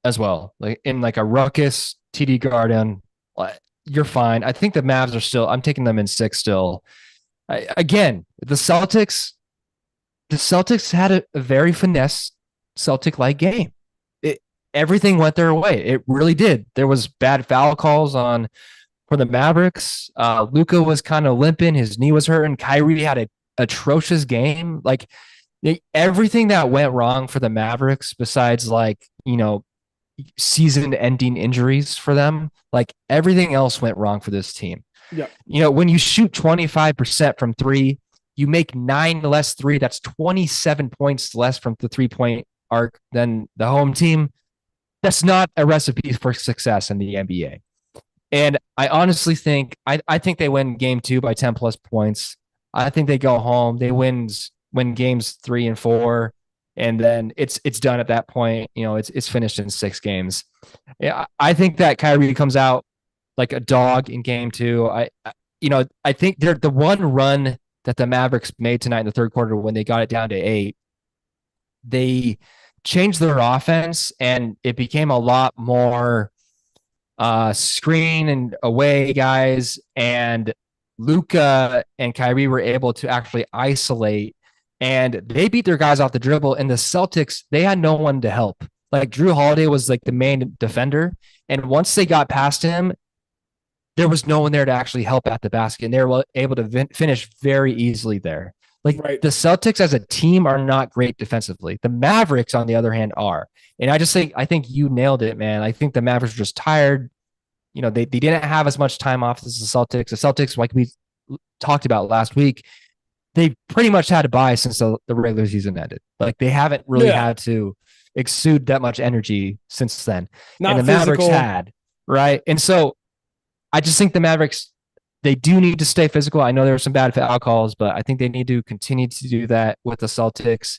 as well, like in like a ruckus TD Garden. You're fine. I think the Mavs are still. I'm taking them in 6 still. Again, the Celtics had a very finesse Celtic-like game. Everything went their way. It really did. There was bad foul calls for the Mavericks. Luka was kind of limping. His knee was hurting. Kyrie had an atrocious game. Like everything that went wrong for the Mavericks, besides season-ending injuries for them, like everything else went wrong for this team. Yeah. When you shoot 25% from 3, you make 9 less 3. That's 27 points less from the 3-point arc than the home team. That's not a recipe for success in the NBA. And I honestly think, I think they win game 2 by 10 plus points. I think they go home. They win games 3 and 4. And then it's done at that point. It's finished in 6 games. Yeah, I think that Kyrie comes out like a dog in game 2. I think they're the one run that the Mavericks made tonight in the third quarter when they got it down to 8. They changed their offense and it became a lot more screen and away guys, and Luka and Kyrie were able to actually isolate, and they beat their guys off the dribble. And the Celtics, they had no one to help. Like Drew Holiday was like the main defender, and once they got past him, there was no one there to actually help at the basket, and they were able to finish very easily there. Like the Celtics as a team are not great defensively. The Mavericks, on the other hand, are. And I think you nailed it, man. I think the Mavericks are just tired. they didn't have as much time off as the Celtics. The Celtics, like we talked about last week, they pretty much had to buy since the regular season ended. Like they haven't really Yeah. had to exude that much energy since then. And the Not Mavericks physical. had, right? And so I just think the Mavericks, they do need to stay physical. I know there were some bad foul calls, but I think they need to continue to do that with the Celtics.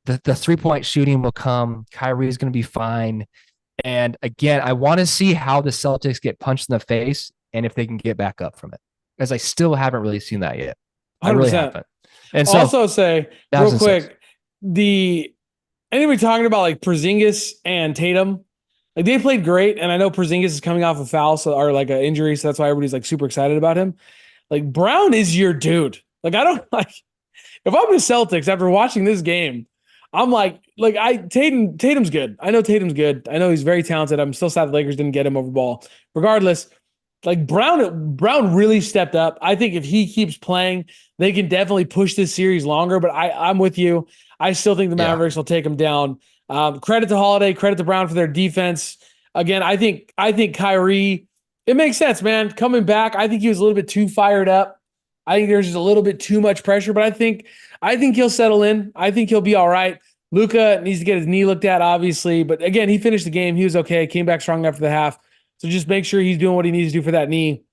The 3-point shooting will come. Kyrie is going to be fine. And again, I want to see how the Celtics get punched in the face and if they can get back up from it, because I still haven't really seen that yet. I really 100%. haven't. And so, Also say real 2006. quick, the anybody talking about like Porzingis and Tatum, like they played great, and I know Porzingis is coming off a foul, or like an injury, so that's why everybody's like super excited about him. Like Brown is your dude. Like I don't like if I'm the Celtics after watching this game, I'm like Tatum's good. I know Tatum's good. I know he's very talented. I'm still sad the Lakers didn't get him over ball. Regardless, like Brown really stepped up. I think if he keeps playing, they can definitely push this series longer. But I'm with you. I still think the Mavericks will take them down. Credit to Holiday, credit to Brown for their defense. Again, I think Kyrie. It makes sense, man. Coming back, I think he was a little bit too fired up. I think there's just a little bit too much pressure, but I think he'll settle in. I think he'll be all right. Luka needs to get his knee looked at, obviously, but again, he finished the game. He was okay. Came back strong after the half. So just make sure he's doing what he needs to do for that knee.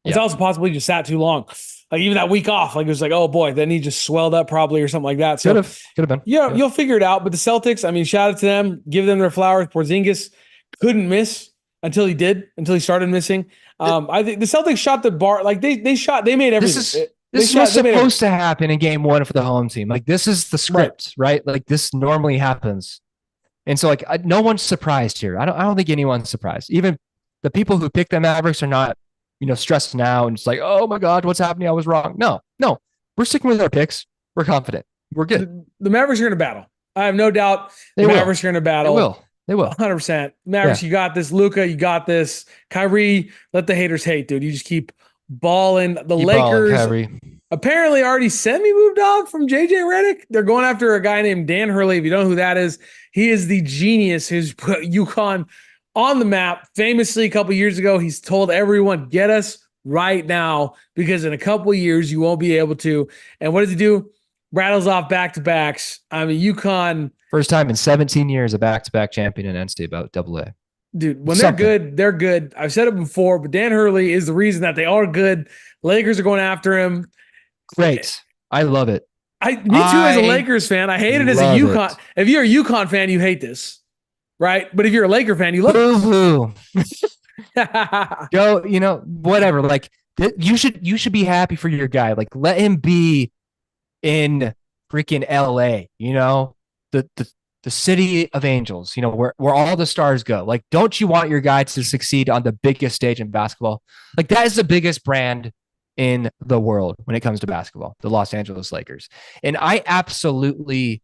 It's also possible he just sat too long. Like even that week off, like it was like, oh boy, then he just swelled up probably or something like that. So Could have been. yeah, you'll figure it out. But the Celtics, I mean, shout out to them. Give them their flowers. Porzingis couldn't miss until he started missing. I think the Celtics shot the bar, like they made everything. This was supposed to happen in game one for the home team. Like this is the script, right? Like this normally happens. And so like no one's surprised here. I don't think anyone's surprised. Even the people who picked the Mavericks are not, stressed now and just like, oh my God, what's happening? I was wrong. No. We're sticking with our picks. We're confident. We're good. The Mavericks are going to battle. I have no doubt the Mavericks are going to battle. They will. 100%. Mavericks, You got this. Luka, you got this. Kyrie, let the haters hate, dude. You just keep balling. The Lakers apparently already semi-moved on from JJ Redick. They're going after a guy named Dan Hurley. If you don't know who that is, he is the genius who's put UConn on the map. Famously, a couple years ago, he's told everyone, get us right now, because in a couple years, you won't be able to. And what does he do? Rattles off back-to-backs. I mean, UConn. First time in 17 years, a back-to-back champion in NCAA AA. Dude, when they're good, they're good. I've said it before, but Dan Hurley is the reason that they are good. Lakers are going after him. Great. I love it. Me too, as a Lakers fan. I hate it as a UConn. If you're a UConn fan, you hate this. Right? But if you're a Laker fan, you love it. Go, whatever. Like you should be happy for your guy. Like let him be in freaking LA, the city of angels, where all the stars go. Like, don't you want your guy to succeed on the biggest stage in basketball? Like that is the biggest brand in the world when it comes to basketball, the Los Angeles Lakers. And I absolutely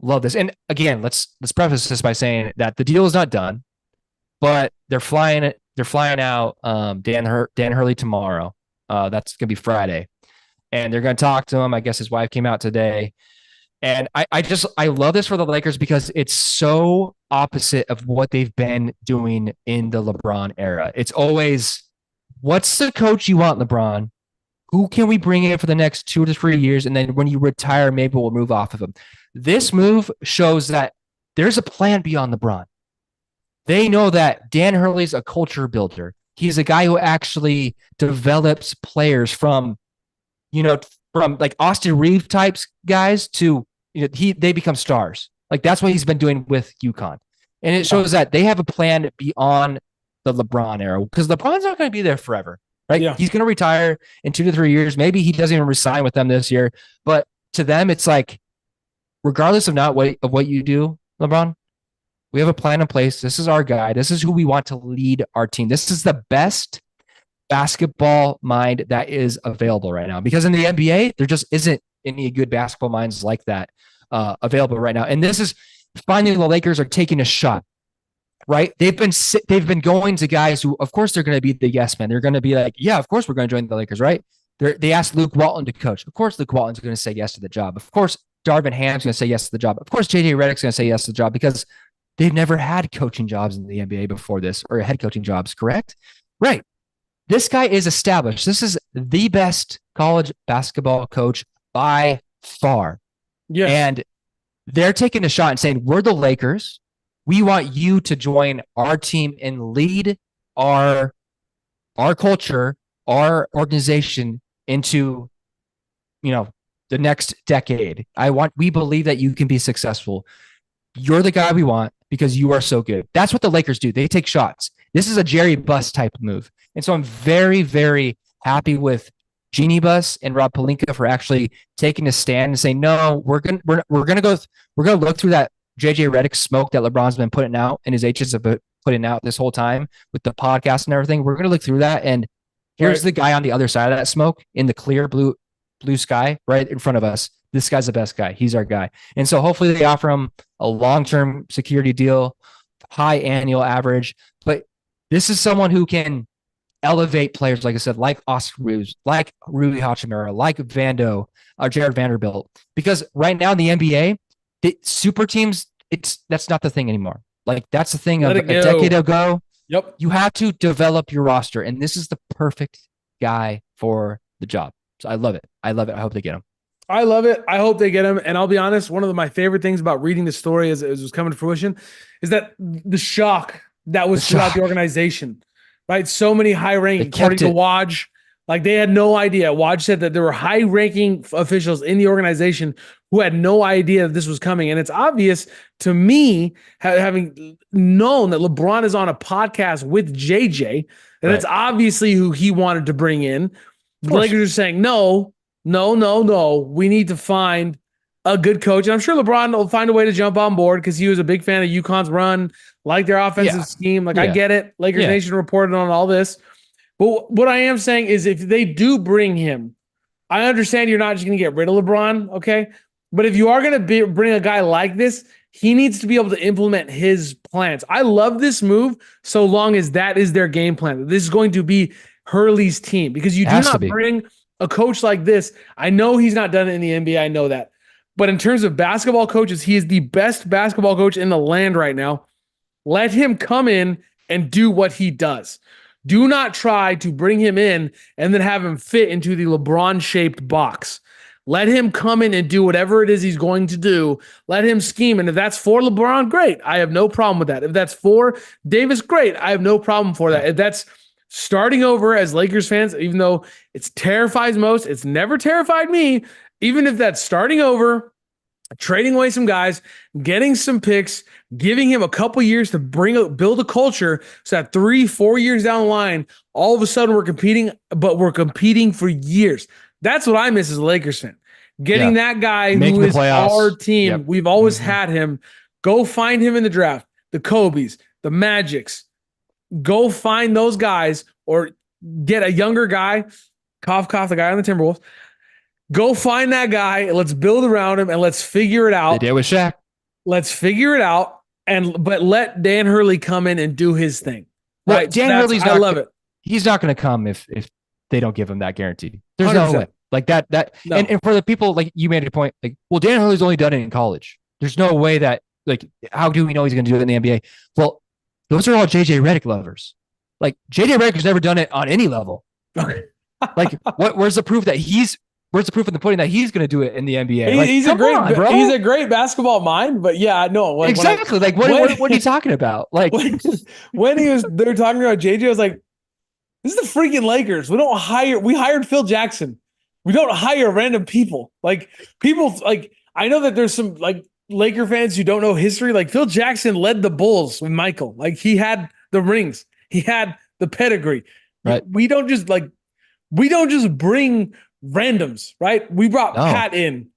love this. And again, let's preface this by saying that the deal is not done, but they're flying out Dan Hurley tomorrow. That's gonna be Friday. And they're gonna talk to him. I guess his wife came out today. And I love this for the Lakers because it's so opposite of what they've been doing in the LeBron era. It's always, what's the coach you want, LeBron? Who can we bring in for the next 2 to 3 years? And then when you retire, maybe we'll move off of him. This move shows that there's a plan beyond LeBron. They know that Dan Hurley's a culture builder. He's a guy who actually develops players from like Austin Reeves types guys to, they become stars. Like that's what he's been doing with UConn. And it shows that they have a plan beyond the LeBron era, because LeBron's not going to be there forever, right? Yeah. He's going to retire in 2 to 3 years. Maybe he doesn't even resign with them this year, but to them, it's like, regardless of what you do, LeBron, we have a plan in place. This is our guy. This is who we want to lead our team. This is the best basketball mind that is available right now, because in the NBA, there just isn't any good basketball minds like that available right now. And this is finally the Lakers are taking a shot, right? They've been going to guys who, of course, they're going to be the yes men. They're going to be like, yeah, of course we're going to join the Lakers, right? They asked Luke Walton to coach. Of course, Luke Walton's going to say yes to the job. Of course, Darvin Ham's going to say yes to the job. Of course, JJ Redick's going to say yes to the job, because They've never had coaching jobs in the NBA before this, or head coaching jobs, correct? Right. This guy is established. This is the best college basketball coach by far. Yes. And they're taking a shot and saying, we're the Lakers. We want you to join our team and lead our culture, our organization into, the next decade. We believe that you can be successful. You're the guy we want because you are so good. That's what the Lakers do. They take shots. This is a Jerry Buss type move. And so I'm very, very happy with Jeannie Buss and Rob Pelinka for actually taking a stand and saying, no, we're gonna look through that JJ Redick smoke that LeBron's been putting out and his agents have been putting out this whole time with the podcast and everything. We're gonna look through that, and here's the guy on the other side of that smoke in the clear blue sky right in front of us. This guy's the best guy. He's our guy. And so hopefully they offer him a long-term security deal, high annual average. But this is someone who can elevate players, like I said, like Oscar Ruse, like Rui Hachimura, like Vando or Jared Vanderbilt. Because right now in the NBA, the super teams, that's not the thing anymore. Like that's the thing of a decade ago. Yep. You have to develop your roster, and this is the perfect guy for the job. So I love it. I hope they get him. I love it. I hope they get him. And I'll be honest, one of my favorite things about reading the story as it was coming to fruition is that the shock that was throughout the organization, right? So many high-ranking, according to Woj, like they had no idea. Woj said that there were high-ranking officials in the organization who had no idea that this was coming. And it's obvious to me, having known that LeBron is on a podcast with JJ, and that's obviously who he wanted to bring in. The Lakers are saying, no. We need to find a good coach. And I'm sure LeBron will find a way to jump on board because he was a big fan of UConn's run, like their offensive scheme. Like, I get it. Lakers Nation reported on all this. But what I am saying is if they do bring him, I understand you're not just going to get rid of LeBron, okay? But if you are going to bring a guy like this, he needs to be able to implement his plans. I love this move so long as that is their game plan. This is going to be Hurley's team because you do not bring a coach like this. I know he's not done it in the NBA. I know that. But in terms of basketball coaches, he is the best basketball coach in the land right now. Let him come in and do what he does. Do not try to bring him in and then have him fit into the LeBron-shaped box. Let him come in and do whatever it is he's going to do. Let him scheme. And if that's for LeBron, great. I have no problem with that. If that's for Davis, great. I have no problem for that. If that's starting over as Lakers fans, even though it terrifies most, it's never terrified me. Even if that's starting over, trading away some guys, getting some picks, giving him a couple years to build a culture so that 3-4 years down the line, all of a sudden we're competing, but we're competing for years. That's what I miss as a Lakers fan. Getting that guy who is our team. Yep. We've always had him. Go find him in the draft. The Kobe's, the Magics. Go find those guys or get a younger guy, the guy on the Timberwolves. Go find that guy. Let's build around him and let's figure it out. They did with Shaq. Let's figure it out. But let Dan Hurley come in and do his thing. Well, right? Dan Hurley's I love it. He's not going to come if they don't give him that guarantee. There's 100%. No way. Like that. No. And for the people, like you made a point, like, well, Dan Hurley's only done it in college. There's no way that, like, how do we know he's going to do it in the NBA? Well, those are all JJ Redick lovers. Like JJ Redick has never done it on any level. Like, where's the proof in the pudding that he's going to do it in the NBA? Like, he's a great basketball mind, but yeah, no, like, exactly. What are you talking about? Like when they were talking about JJ, I was like, this is the freaking Lakers. We hired Phil Jackson. We don't hire random people. Like people, like, I know that there's some like Laker fans who don't know history. Like Phil Jackson led the Bulls with Michael. Like he had the rings. He had the pedigree. Right. We don't just bring randoms, right? We brought Pat in,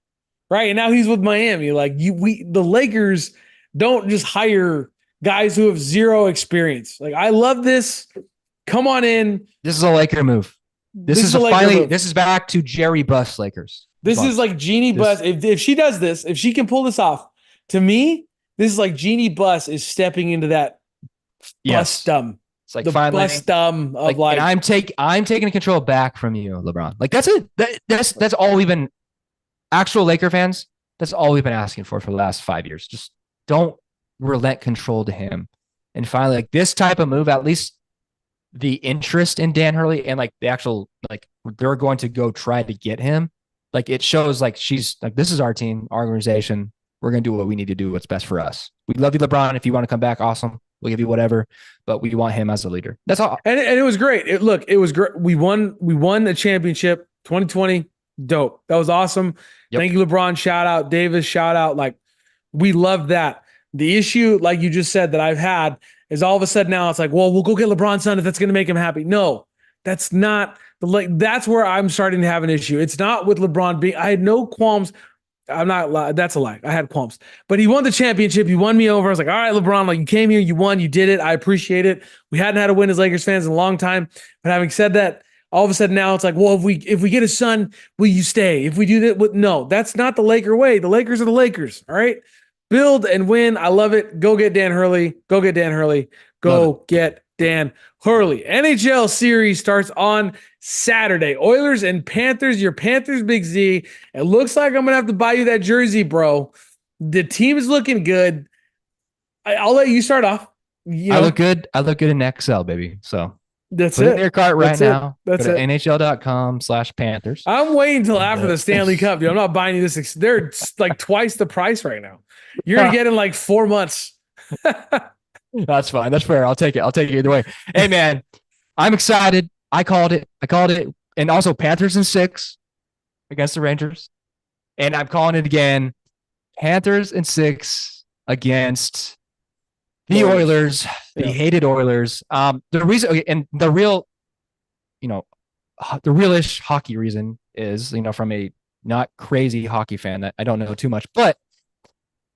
right? And now he's with Miami. Like the Lakers don't just hire guys who have zero experience. Like, I love this. Come on in. This is a Laker move. This is back to Jerry Buss Lakers. This is like Jeannie Buss. If she does this, if she can pull this off, to me, this is like Jeannie Buss is stepping into that bust-dumb. It's like the finally bust-dumb of like, and I'm taking control back from you, LeBron. Like that's it. That's all we've been, actual Laker fans. That's all we've been asking for the last 5 years. Just don't relent control to him. And finally, like this type of move, at least the interest in Dan Hurley and like the actual like they're going to go try to get him. Like it shows like she's like this is our team, our organization. We're gonna do what we need to do, what's best for us. We love you, LeBron. If you want to come back, awesome. We'll give you whatever, but we want him as a leader. That's all. And it was great. It was great. We won the championship 2020. Dope. That was awesome. Yep. Thank you, LeBron. Shout out. Davis, shout out. Like, we love that. The issue, like you just said, that I've had is all of a sudden now it's like, well, we'll go get LeBron's son if that's going to make him happy. No, that's not that's where I'm starting to have an issue. It's not with LeBron being, I had no qualms. I'm not, that's a lie. I had qualms, but he won the championship. He won me over. I was like, all right, LeBron, like you came here, you won, you did it. I appreciate it. We hadn't had a win as Lakers fans in a long time. But having said that, all of a sudden now it's like, well, if we get a son, will you stay? If we do that, no, that's not the Laker way. The Lakers are the Lakers. All right. Build and win. I love it. Go get Dan Hurley. Go get Dan Hurley. Go get Dan Hurley. NHL series starts on Saturday. Oilers and Panthers. Your Panthers, Big Z. It looks like I'm going to have to buy you that jersey, bro. The team is looking good. I'll let you start off. I look good. I look good in XL, baby. So that's put it. it in your cart right now. That's it. it. NHL.com/Panthers. I'm waiting until after the Stanley Cup, dude. I'm not buying you this. They're like twice the price right now. You're going to get in like 4 months. That's fine. That's fair. I'll take it. I'll take it either way. Hey, man, I'm excited. I called it. And also Panthers in 6 against the Rangers. And I'm calling it again. Panthers in 6 against the Oilers, the hated Oilers. The reason, okay, and the real, the realish hockey reason is, from a not crazy hockey fan that I don't know too much, but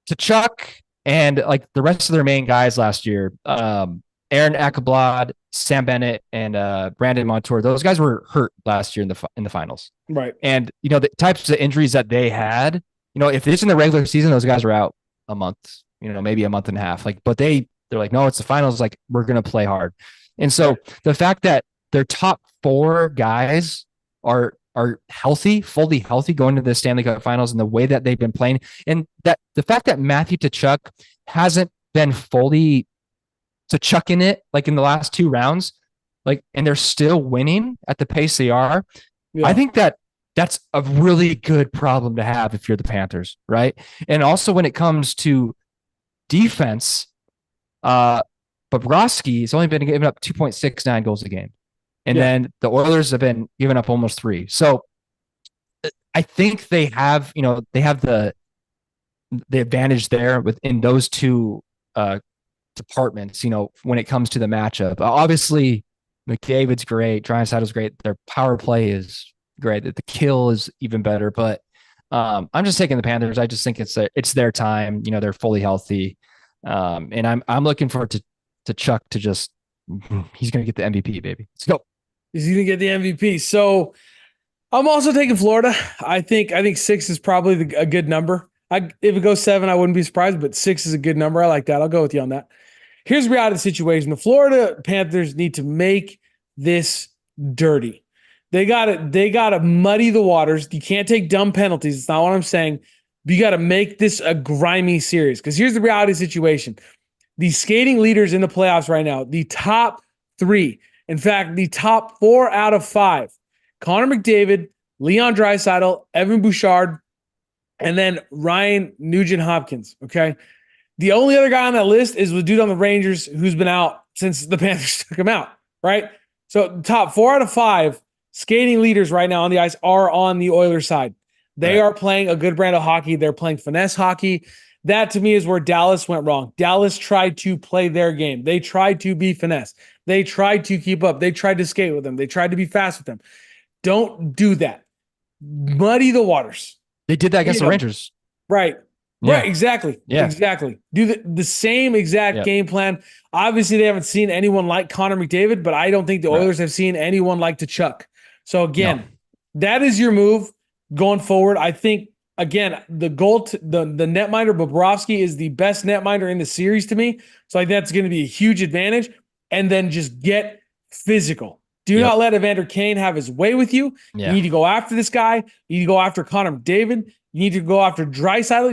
to Chuck and like the rest of their main guys last year, Aaron Ekblad, Sam Bennett, and Brandon Montour, those guys were hurt last year in the finals. Right. And, the types of injuries that they had, if it's in the regular season, those guys are out a month, maybe a month and a half. Like, but they're like, no, it's the finals. Like, we're going to play hard. And so the fact that their top 4 guys are healthy, fully healthy going to the Stanley Cup finals and the way that they've been playing. And that the fact that Matthew Tkachuk hasn't been fully Tkachucking it like in the last 2 rounds, like, and they're still winning at the pace they are. Yeah. I think that's a really good problem to have if you're the Panthers, right? And also when it comes to defense, Bobrovsky has only been giving up 2.69 goals a game. And then the Oilers have been giving up almost 3. So I think they have, they have the advantage there within those 2 departments, when it comes to the matchup. Obviously, McDavid's great. Draisaitl's great. Their power play is great. The kill is even better. But I'm just taking the Panthers. I just think it's their time. They're fully healthy. And I'm looking forward to Chuck to just he's going to get the MVP, baby. Let's go. He's going to get the MVP. So I'm also taking Florida. I think 6 is probably a good number. If it goes 7, I wouldn't be surprised, but 6 is a good number. I like that. I'll go with you on that. Here's the reality of the situation. The Florida Panthers need to make this dirty. They gotta muddy the waters. You can't take dumb penalties. It's not what I'm saying. But you got to make this a grimy series. Because here's the reality of the situation. The skating leaders in the playoffs right now, the top 3, in fact, the top 4 out of 5, Connor McDavid, Leon Draisaitl, Evan Bouchard, and then Ryan Nugent-Hopkins, okay? The only other guy on that list is the dude on the Rangers who's been out since the Panthers took him out, right? So the top 4 out of 5 skating leaders right now on the ice are on the Oilers side. They are playing a good brand of hockey. They're playing finesse hockey. That, to me, is where Dallas went wrong. Dallas tried to play their game. They tried to be finesse. They tried to keep up. They tried to skate with them. They tried to be fast with them. Don't do that. Muddy the waters. They did that against the Rangers. Right. Yeah. Right. Exactly. Yeah. Exactly. Do the same exact game plan. Obviously, they haven't seen anyone like Connor McDavid, but I don't think the Oilers have seen anyone like Tkachuk. So, again, that is your move going forward. I think, again, the netminder Bobrovsky is the best netminder in the series to me. So, that's going to be a huge advantage. And then just get physical. Do not let Evander Kane have his way with you. Yeah. You need to go after this guy. You need to go after Connor McDavid. You need to go after Draisaitl.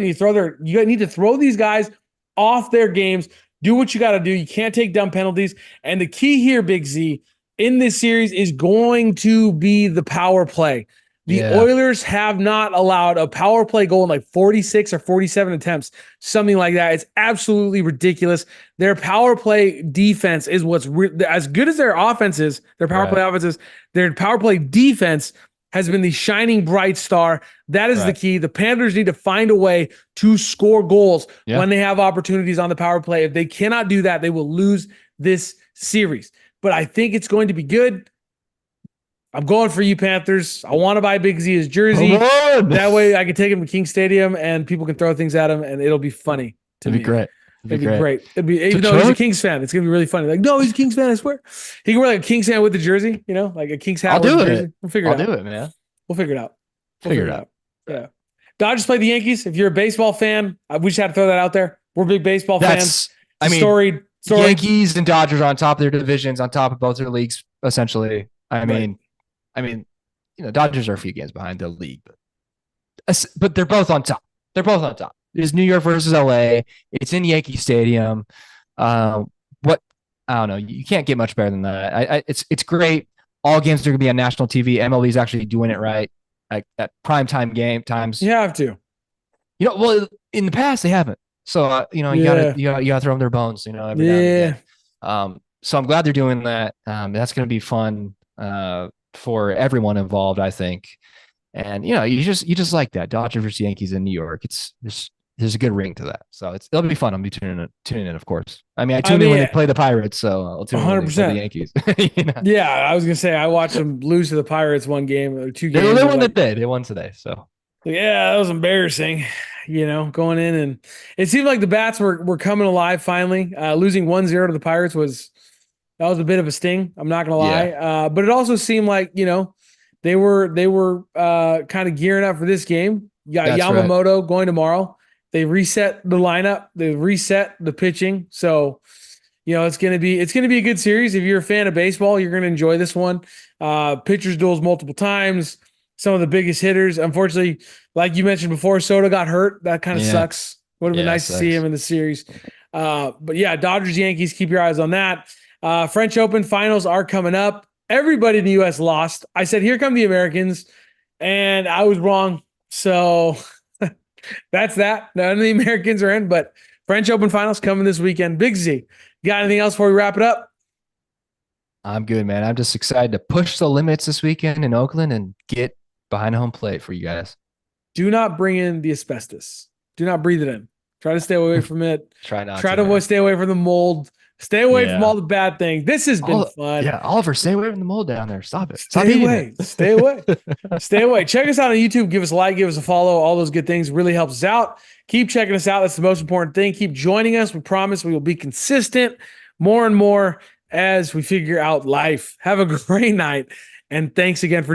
You need to throw these guys off their games. Do what you got to do. You can't take dumb penalties. And the key here, Big Z, in this series is going to be the power play. The Oilers have not allowed a power play goal in like 46 or 47 attempts, something like that. It's absolutely ridiculous. Their power play defense is what's as good as their offense is, their power play offense is, their power play defense has been the shining bright star. That is the key. The Panthers need to find a way to score goals when they have opportunities on the power play. If they cannot do that, they will lose this series. But I think it's going to be good. I'm going for you, Panthers. I want to buy Big Z's jersey. That way I can take him to King Stadium and people can throw things at him and it'll be funny to me. It'd be great. It'd be great. It'd be, even though he's a Kings fan, it's going to be really funny. Like, no, he's a Kings fan, I swear. He can wear like a Kings hat with the jersey, you know, like a Kings hat with the jersey. We'll figure it out. I'll do it, man. We'll figure it out. Figure it out. Yeah. Dodgers play the Yankees. If you're a baseball fan, we just had to throw that out there. We're big baseball fans. I mean, storied. Yankees and Dodgers are on top of their divisions, on top of both their leagues, essentially. I mean, you know, Dodgers are a few games behind the league, but they're both on top. They're both on top. It's New York versus LA. It's in Yankee Stadium. I don't know. You can't get much better than that. It's great. All games are going to be on national TV. MLB is actually doing it right at primetime game times. You have to. You know, well, in the past they haven't. So you know, you gotta throw them their bones. You know, every now and again. So I'm glad they're doing that. That's going to be fun for everyone involved, I think. And you know, you just like that Dodgers versus Yankees in New York. There's a good ring to that. So it'll be fun. I'll be tuning in, of course. I tuned in when they play the Pirates, so I'll tune in when they play the Yankees. You know? Yeah, I was gonna say I watched them lose to the Pirates one game or two games. They won today. They won today. So yeah, that was embarrassing. You know, going in and it seemed like the bats were coming alive finally. Losing 1-0 to the Pirates was a bit of a sting. I'm not gonna lie. Yeah. But it also seemed like, you know, they were kind of gearing up for this game. You got Yamamoto going tomorrow. They reset the lineup. They reset the pitching. So, you know, it's gonna be a good series. If you're a fan of baseball, you're gonna enjoy this one. Pitchers duels multiple times. Some of the biggest hitters. Unfortunately, like you mentioned before, Soto got hurt. That kind of sucks. Would have been nice to see him in the series. But yeah, Dodgers, Yankees, keep your eyes on that. French Open finals are coming up. Everybody in the U.S. lost. I said, here come the Americans, and I was wrong. So that's that. None of the Americans are in, but French Open finals coming this weekend. Big Z, got anything else before we wrap it up? I'm good, man. I'm just excited to push the limits this weekend in Oakland and get behind home plate for you guys. Do not bring in the asbestos. Do not breathe it in. Try to stay away from it. Try to stay away from the mold. Stay away from all the bad things. This has been fun. Yeah, Oliver, stay away from the mold down there. Stop it. Stay away. Stay away. Stay away. Check us out on YouTube. Give us a like. Give us a follow. All those good things really helps us out. Keep checking us out. That's the most important thing. Keep joining us. We promise we will be consistent more and more as we figure out life. Have a great night. And thanks again for joining.